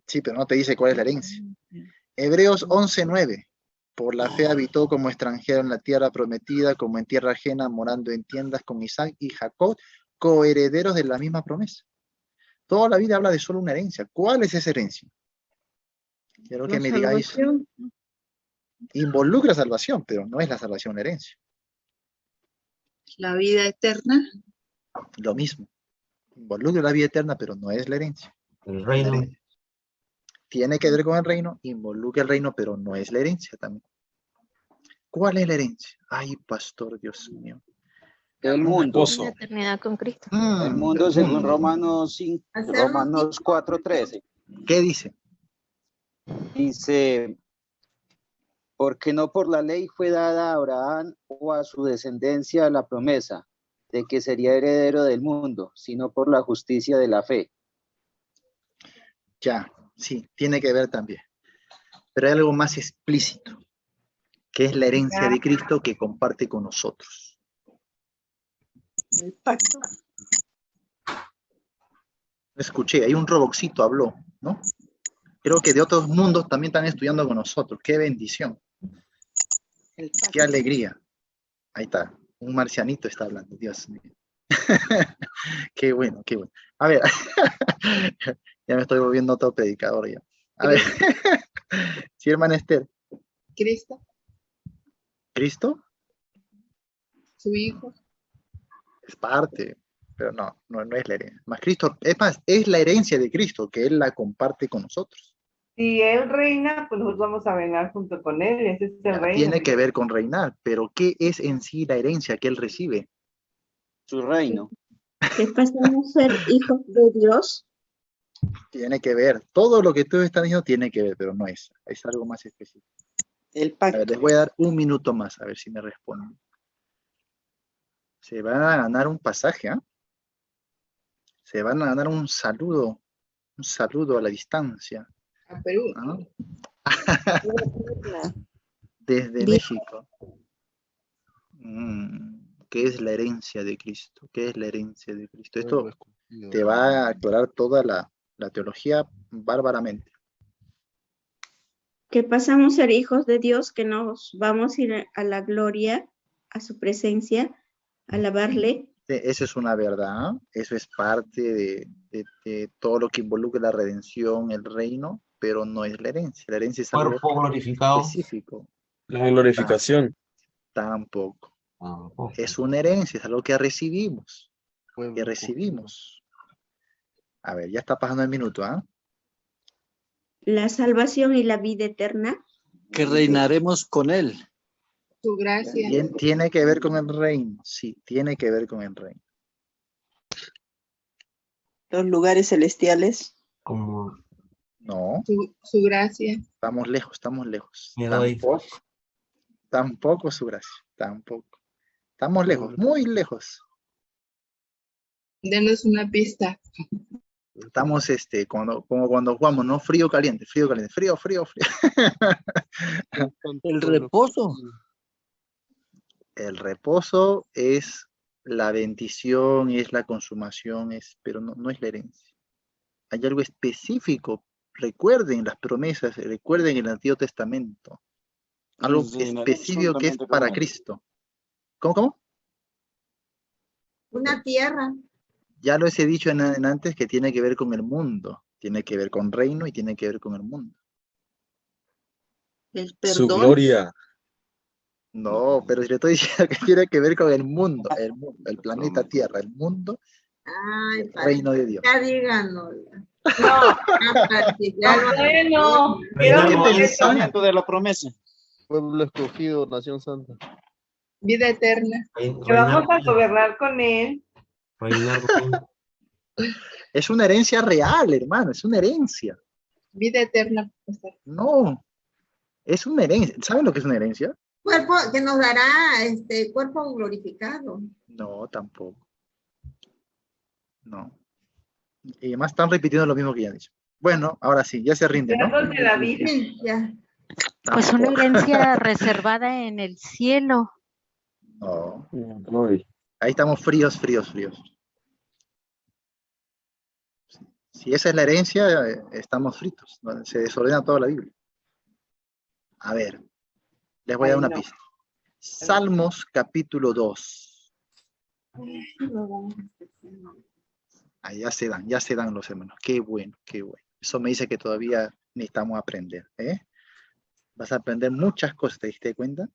Sí, pero no te dice cuál es la herencia. Hebreos 11:9. Por la fe habitó como extranjero en la tierra prometida, como en tierra ajena, morando en tiendas con Isaac y Jacob, coherederos de la misma promesa. Toda la vida habla de solo una herencia. ¿Cuál es esa herencia? Quiero que me digáis. Involucra salvación, pero no es la salvación la herencia. La vida eterna. Lo mismo. Involucra la vida eterna, pero no es la herencia. El reino. Tiene que ver con el reino, involucra el reino, pero no es la herencia también. ¿Cuál es la herencia? Ay, pastor, Dios mío. El mundo. La eternidad con Cristo. El mundo según Romanos 4:13. ¿Qué dice? Dice, porque no por la ley fue dada a Abraham o a su descendencia la promesa de que sería heredero del mundo, sino por la justicia de la fe. Ya, sí, tiene que ver también. Pero hay algo más explícito, que es la herencia de Cristo que comparte con nosotros. El pacto. Escuché, hay un roboxito habló, ¿no? Creo que de otros mundos también están estudiando con nosotros. ¡Qué bendición! ¡Qué alegría! Ahí está, un marcianito está hablando, Dios mío. Qué bueno, qué bueno. A ver, ya me estoy volviendo otro predicador ya. A ver, sí, hermana Esther, Cristo, Cristo su Hijo. es parte, pero no es la herencia. Más Cristo, es más, es la herencia de Cristo que Él la comparte con nosotros. Si Él reina, pues nosotros vamos a reinar junto con Él, ese es el reino. Tiene que ver con reinar, pero ¿qué es en sí la herencia que Él recibe? Su reino. Que pasamos a ser hijos de Dios. Tiene que ver, todo lo que tú estás diciendo tiene que ver, pero no es algo más específico. El A pacto. ver, les voy a dar un minuto más, a ver si me responden. Se van a ganar un pasaje, ¿ah? Se van a ganar un saludo a la distancia. A Perú. ¿Ah? Desde Bien. México. ¿Qué es la herencia de Cristo? ¿Qué es la herencia de Cristo? Esto te va a aclarar toda la teología bárbaramente. Que pasamos a ser hijos de Dios, que nos vamos a ir a la gloria, a su presencia, a alabarle. Eso es una verdad, eso es parte de todo lo que involucra la redención, el reino, pero no es la herencia. La herencia es algo Cuerpo glorificado. específico. La glorificación. Tampoco. Tampoco. Es una herencia, es algo que recibimos. A ver, ya está pasando el minuto, ¿ah? La salvación y la vida eterna. Que reinaremos con Él. Su gracia. Tiene que ver con el reino, sí, tiene que ver con el reino. Los lugares celestiales. Como No, Su gracia. estamos lejos. me doy. Tampoco su gracia, tampoco. Estamos lejos, muy lejos. Denos una pista. Estamos como cuando jugamos, ¿no? Frío, caliente, frío. El reposo. El reposo es la bendición, es la consumación, pero no es la herencia. Hay algo específico. Recuerden las promesas, recuerden el Antiguo Testamento. Algo específico que es para Cristo. ¿Cómo? Una tierra. Ya lo he dicho antes que tiene que ver con el mundo. Tiene que ver con reino y tiene que ver con el mundo. El Su perdón. gloria. No, pero si le estoy diciendo que tiene que ver con el mundo, el planeta Tierra, el mundo, Ay, el reino de Dios. ya díganos. No, bueno. ¿Qué Quiero pensás? De la promesa. Pueblo escogido, nación santa. Vida eterna. que vamos a gobernar con Él. Reinar con él. Es una herencia real, hermano, es una herencia. Vida eterna. No, es una herencia. ¿Saben lo que es una herencia? Cuerpo que nos dará cuerpo glorificado. No, tampoco. No. Y además están repitiendo lo mismo que ya han dicho. Bueno, ahora sí, ya se rinde, ¿no? Pedazos de la vida. Sí, ya. Pues una herencia reservada en el cielo. No, Uy. ahí estamos fríos. Si esa es la herencia, estamos fritos. ¿No? Se desordena toda la Biblia. A ver, les voy a dar una pista. Salmos capítulo 2. Ahí ya se dan los hermanos. Qué bueno. Eso me dice que todavía necesitamos aprender. Vas a aprender muchas cosas, ¿te diste cuenta?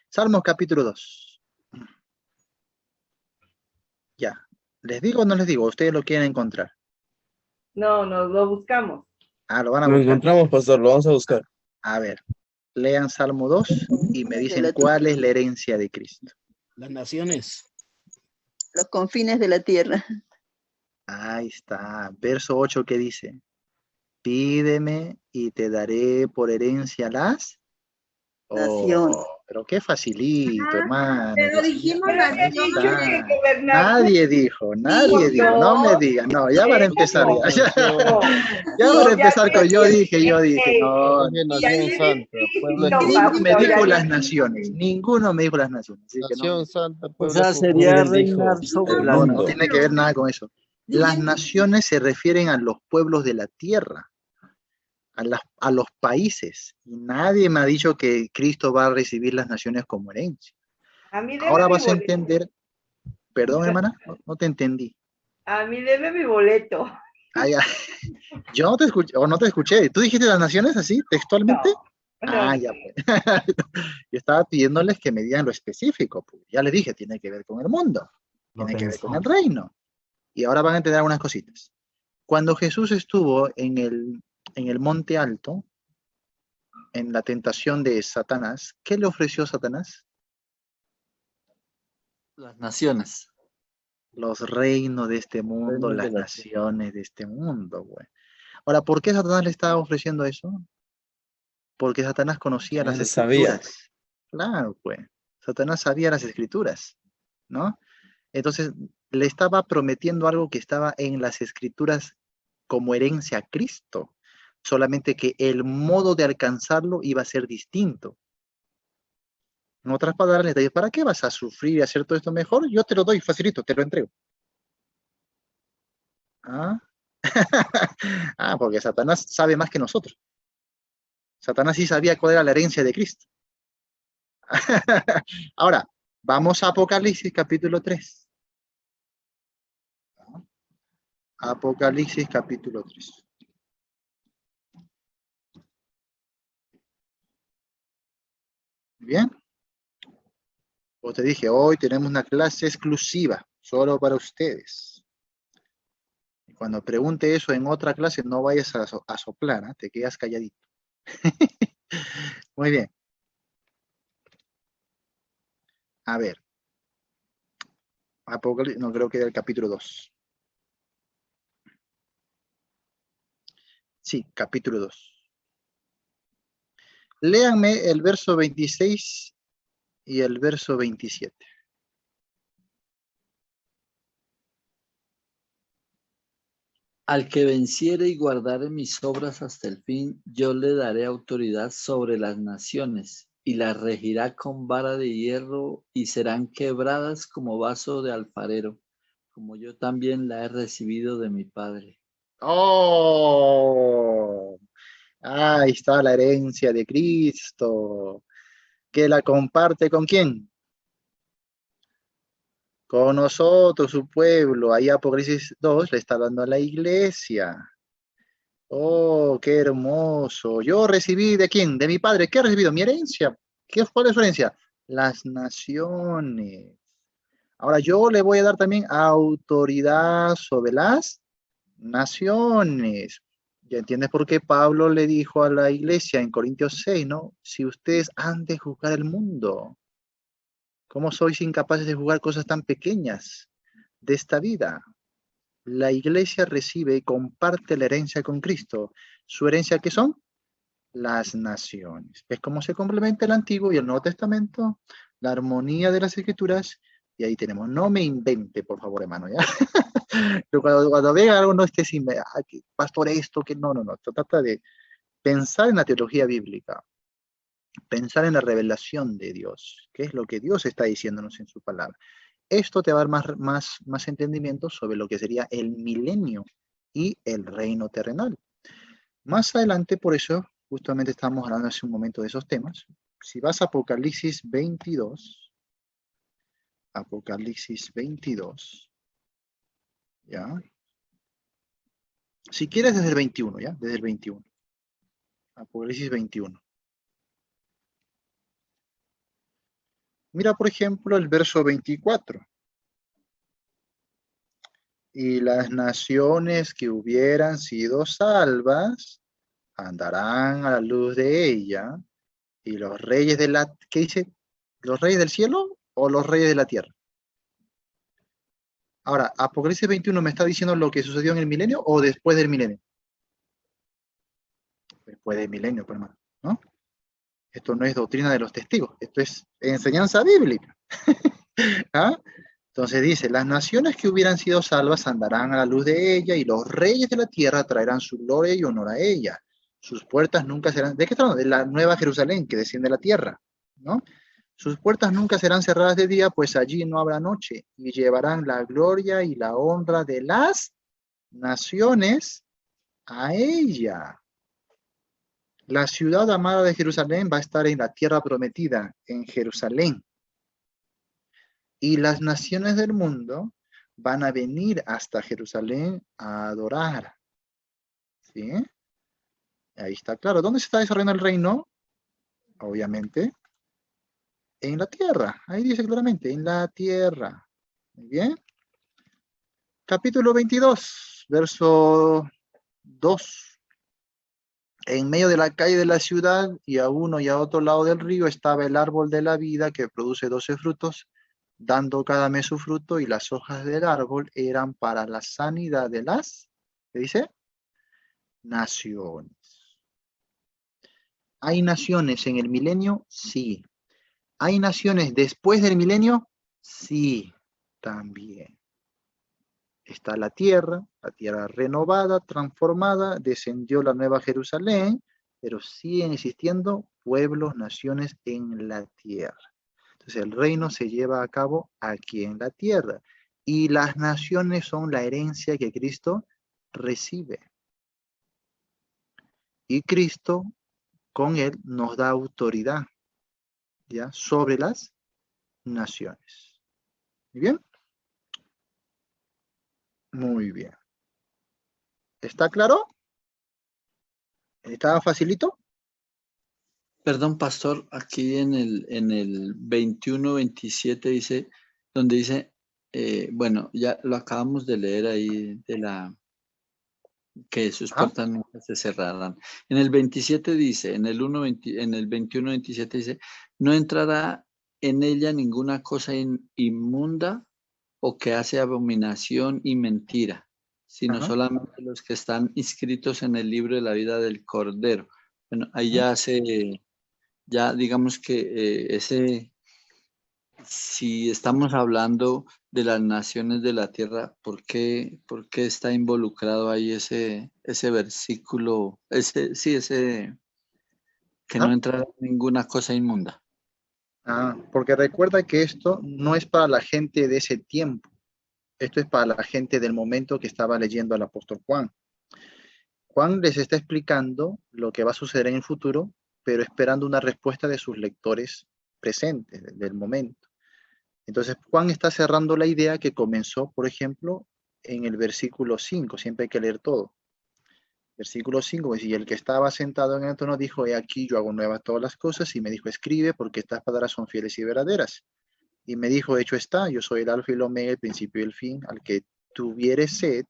Salmos capítulo 2. Ya. ¿Les digo o no les digo? ¿Ustedes lo quieren encontrar? No, nos lo buscamos. Ah, lo van a Lo buscar. encontramos, pastor, lo vamos a buscar. A ver, lean Salmo 2 y me dicen cuál es la herencia de Cristo. Las naciones. Los confines de la tierra. Ahí está. Verso 8, ¿qué dice? Pídeme y te daré por herencia las Naciones. Pero qué facilito, hermano. Pero dijimos Pero las había dicho naciones. que gobernar. Nadie dijo, no me digan, no, ya van a empezar, ya van a empezar con yo dije, no, Nación santa, pueblo ninguno me dijo las naciones, así que no, Nación santa, O pueblo sea, escogido. sería Él dijo, reinar sobre el la no mundo. tiene que ver nada con eso. Las naciones se refieren a los pueblos de la tierra, a los países, y nadie me ha dicho que Cristo va a recibir las naciones como herencia. A mí Ahora déjame vas a volver. entender, perdón hermana, no te entendí. A mí debe mi boleto. Ah, ya. Yo no te escuché, o no te escuché. ¿Tú dijiste las naciones así, textualmente? Ah, ya pues. Yo estaba pidiéndoles que me digan lo específico. Pues. Ya les dije, tiene que ver con el mundo. Tiene que ver con el reino. Y ahora van a entender algunas cositas. Cuando Jesús estuvo en el monte alto, en la tentación de Satanás, ¿qué le ofreció Satanás? Las naciones. Los reinos de este mundo, las naciones de este mundo, güey. Ahora, ¿por qué Satanás le estaba ofreciendo eso? Porque Satanás conocía las escrituras. Claro, pues. Satanás sabía las escrituras, ¿no? Entonces, le estaba prometiendo algo que estaba en las escrituras como herencia a Cristo. Solamente que el modo de alcanzarlo iba a ser distinto. En otras palabras, le dice, ¿para qué vas a sufrir y hacer todo esto mejor? Yo te lo doy facilito, te lo entrego. ¿Ah? Ah, porque Satanás sabe más que nosotros. Satanás sí sabía cuál era la herencia de Cristo. Ahora, vamos a Apocalipsis capítulo 3. Apocalipsis capítulo 3. Bien. Como te dije, hoy tenemos una clase exclusiva, solo para ustedes. Y cuando pregunte eso en otra clase, no vayas a soplar, ¿eh? Te quedas calladito. Muy bien. A ver. Apocalipsis, no creo que era el capítulo 2. Sí, capítulo 2. Léanme el verso 26 y el verso 27. Al que venciere y guardare mis obras hasta el fin, yo le daré autoridad sobre las naciones, y las regirá con vara de hierro, y serán quebradas como vaso de alfarero, como yo también la he recibido de mi Padre. ¡Oh! Ahí está la herencia de Cristo. ¿Que la comparte con quién? Con nosotros, su pueblo. Ahí Apocalipsis 2 le está dando a la iglesia. Oh, qué hermoso. Yo recibí ¿de quién? De mi padre. ¿Qué he recibido? Mi herencia. ¿Cuál es su herencia? Las naciones. Ahora yo le voy a dar también autoridad sobre las naciones. ¿Ya entiendes por qué Pablo le dijo a la iglesia en Corintios 6, ¿no? Si ustedes han de juzgar el mundo, ¿cómo sois incapaces de juzgar cosas tan pequeñas de esta vida? La iglesia recibe y comparte la herencia con Cristo. ¿Su herencia qué son? Las naciones. ¿Ves cómo se complementa el Antiguo y el Nuevo Testamento? La armonía de las Escrituras. Y ahí tenemos. No me invente, por favor, hermano, ¿ya? Pero cuando vea algo, no estés pastor, esto, que no. Se trata de pensar en la teología bíblica. Pensar en la revelación de Dios. ¿Qué es lo que Dios está diciéndonos en su palabra? Esto te va a dar más entendimiento sobre lo que sería el milenio y el reino terrenal. Más adelante, por eso, justamente estábamos hablando hace un momento de esos temas. Si vas a Apocalipsis 22, Apocalipsis 22, ¿ya? Si quieres desde el 21, ¿ya? Desde el 21. Apocalipsis 21. Mira, por ejemplo, el verso 24. Y las naciones que hubieran sido salvas andarán a la luz de ella, y los reyes de la... ¿Qué dice? ¿Los reyes del cielo o los reyes de la tierra? Ahora, Apocalipsis 21 me está diciendo lo que sucedió en el milenio o después del milenio. Después del milenio, pues, hermano, ¿no? Esto no es doctrina de los testigos, esto es enseñanza bíblica. ¿Ah? Entonces dice, las naciones que hubieran sido salvas andarán a la luz de ella, y los reyes de la tierra traerán su gloria y honor a ella. Sus puertas nunca serán... ¿De qué está hablando? De la nueva Jerusalén que desciende a la tierra, ¿no? Sus puertas nunca serán cerradas de día, pues allí no habrá noche, y llevarán la gloria y la honra de las naciones a ella. La ciudad amada de Jerusalén va a estar en la tierra prometida, en Jerusalén. Y las naciones del mundo van a venir hasta Jerusalén a adorar. ¿Sí? Ahí está claro. ¿Dónde se está desarrollando el reino? Obviamente, en la tierra. Ahí dice claramente, en la tierra. Muy bien. Capítulo 22, verso 2. En medio de la calle de la ciudad y a uno y a otro lado del río estaba el árbol de la vida que produce 12 frutos, dando cada mes su fruto, y las hojas del árbol eran para la sanidad de las, ¿qué dice? Naciones. ¿Hay naciones en el milenio? Sí. ¿Hay naciones después del milenio? Sí, también. Está la tierra renovada, transformada, descendió la nueva Jerusalén, pero siguen existiendo pueblos, naciones en la tierra. Entonces el reino se lleva a cabo aquí en la tierra, y las naciones son la herencia que Cristo recibe. Y Cristo, con él, nos da autoridad, ¿ya?, sobre las naciones. ¿Muy bien? Muy bien. ¿Está claro? ¿Estaba facilito? Perdón, pastor, aquí en el 21-27 dice, donde dice, bueno, ya lo acabamos de leer ahí, que sus puertas nunca se cerrarán. En el 27 dice, en el 21-27 dice, no entrará en ella ninguna cosa inmunda o que hace abominación y mentira, sino solamente los que están inscritos en el libro de la vida del Cordero. Bueno, ahí ya digamos que si estamos hablando de las naciones de la tierra, ¿por qué está involucrado ahí ese versículo, que no entra ninguna cosa inmunda? Porque recuerda que esto no es para la gente de ese tiempo. Esto es para la gente del momento que estaba leyendo al apóstol Juan. Juan les está explicando lo que va a suceder en el futuro, pero esperando una respuesta de sus lectores presentes, del momento. Entonces, Juan está cerrando la idea que comenzó, por ejemplo, en el versículo 5. Siempre hay que leer todo. Versículo 5, y el que estaba sentado en el trono dijo, he aquí yo hago nuevas todas las cosas, y me dijo, escribe, porque estas palabras son fieles y verdaderas. Y me dijo, hecho está, yo soy el alfa y el omega, el principio y el fin, al que tuviere sed,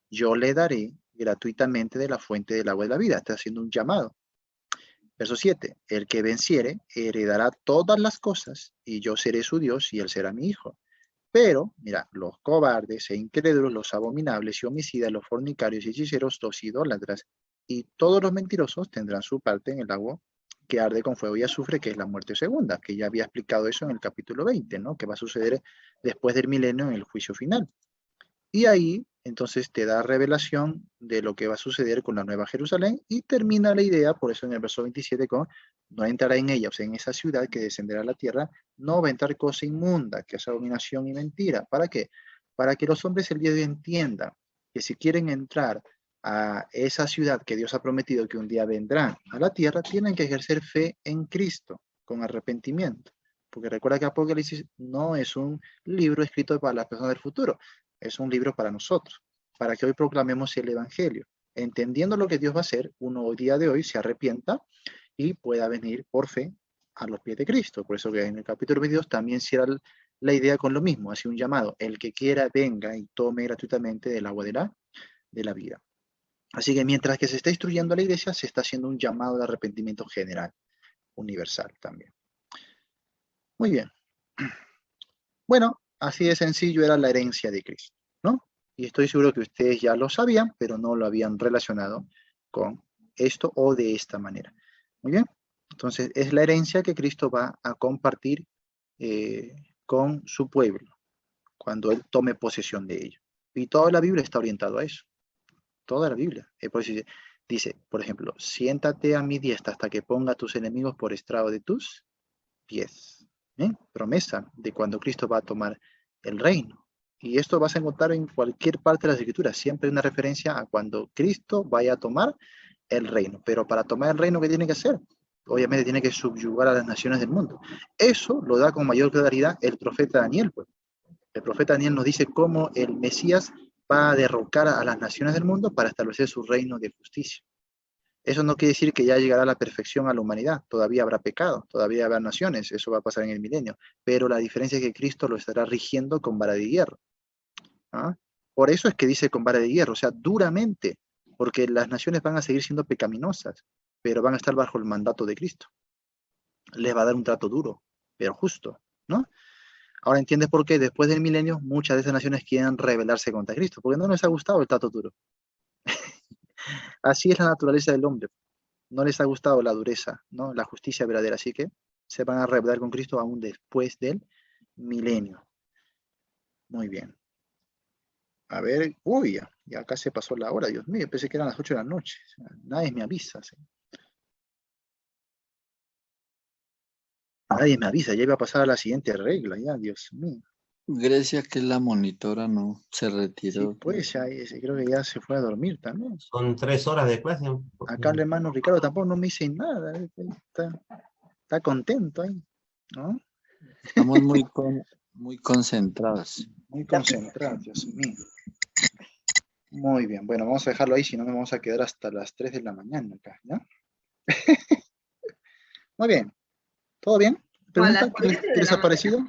yo le daré gratuitamente de la fuente del agua de la vida. Está haciendo un llamado. Verso 7, el que venciere heredará todas las cosas, y yo seré su Dios, y él será mi hijo. Pero, mira, los cobardes e incrédulos, los abominables y homicidas, los fornicarios y hechiceros, los idólatras y todos los mentirosos tendrán su parte en el agua que arde con fuego y azufre, que es la muerte segunda, que ya había explicado eso en el capítulo 20, ¿no? Que va a suceder después del milenio en el juicio final. Y ahí, entonces, te da revelación de lo que va a suceder con la Nueva Jerusalén, y termina la idea, por eso en el verso 27, con no entrará en ella, o sea, en esa ciudad que descenderá a la tierra, no va a entrar cosa inmunda, que es abominación y mentira. ¿Para qué? Para que los hombres el día de hoy entiendan que si quieren entrar a esa ciudad que Dios ha prometido que un día vendrán a la tierra, tienen que ejercer fe en Cristo, con arrepentimiento. Porque recuerda que Apocalipsis no es un libro escrito para las personas del futuro, es un libro para nosotros, para que hoy proclamemos el Evangelio, entendiendo lo que Dios va a hacer. Uno hoy día de hoy se arrepienta y pueda venir por fe a los pies de Cristo. Por eso que en el capítulo 22 también cierra la idea con lo mismo, hace un llamado, el que quiera venga y tome gratuitamente del agua de la vida. Así que mientras que se está instruyendo a la iglesia, se está haciendo un llamado de arrepentimiento general, universal también. Muy bien. Bueno, así de sencillo era la herencia de Cristo, ¿no? Y estoy seguro que ustedes ya lo sabían, pero no lo habían relacionado con esto o de esta manera. Muy bien. Entonces, es la herencia que Cristo va a compartir con su pueblo, cuando Él tome posesión de ello. Y toda la Biblia está orientada a eso. Toda la Biblia. Por eso dice, por ejemplo, siéntate a mi diestra hasta que ponga a tus enemigos por estrado de tus pies. Promesa de cuando Cristo va a tomar el reino. Y esto vas a encontrar en cualquier parte de las Escrituras. Siempre hay una referencia a cuando Cristo vaya a tomar el reino. Pero para tomar el reino, ¿qué tiene que hacer? Obviamente tiene que subyugar a las naciones del mundo. Eso lo da con mayor claridad el profeta Daniel, pues. El profeta Daniel nos dice cómo el Mesías va a derrocar a las naciones del mundo para establecer su reino de justicia. Eso no quiere decir que ya llegará la perfección a la humanidad. Todavía habrá pecado, todavía habrá naciones. Eso va a pasar en el milenio. Pero la diferencia es que Cristo lo estará rigiendo con vara de hierro. ¿Ah? Por eso es que dice con vara de hierro, o sea, duramente, porque las naciones van a seguir siendo pecaminosas, pero van a estar bajo el mandato de Cristo. Les va a dar un trato duro, pero justo, ¿no? Ahora entiendes por qué después del milenio muchas de esas naciones quieren rebelarse contra Cristo, porque no les ha gustado el trato duro. Así es la naturaleza del hombre. No les ha gustado la dureza, ¿no? La justicia verdadera, así que se van a rebelar con Cristo aún después del milenio. Muy bien. A ver, uy, ya acá se pasó la hora, Dios mío, pensé que eran las 8 de la noche. O sea, nadie me avisa. ¿Sí? Nadie me avisa, ya iba a pasar a la siguiente regla, ya, Dios mío. Grecia, que es la monitora, no se retiró. Sí, pues, ya, creo que ya se fue a dormir también. Son 3 horas de clase. Acá el hermano Ricardo tampoco no me dice nada, está contento ahí, ¿no? Estamos muy concentrados. Muy concentrados, Dios mío. Muy bien, bueno, vamos a dejarlo ahí, si no nos vamos a quedar hasta las 3 de la mañana acá, ¿ya? Muy bien, ¿todo bien? ¿Pregunta? ¿Qué les ha parecido?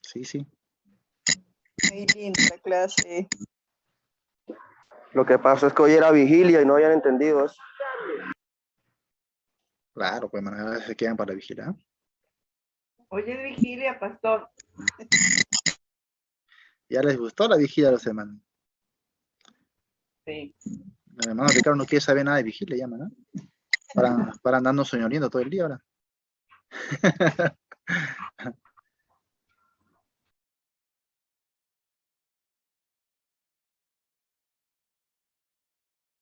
Sí, sí. Muy linda la clase. Lo que pasa es que hoy era vigilia y no habían entendido eso. Claro, pues man, se quedan para vigilar. Hoy es vigilia, pastor. ¿Ya les gustó la vigilia de los hermanos? Sí. El hermano Ricardo no quiere saber nada de vigilia, llama, ¿no? Para andarnos soñoliendo todo el día ahora.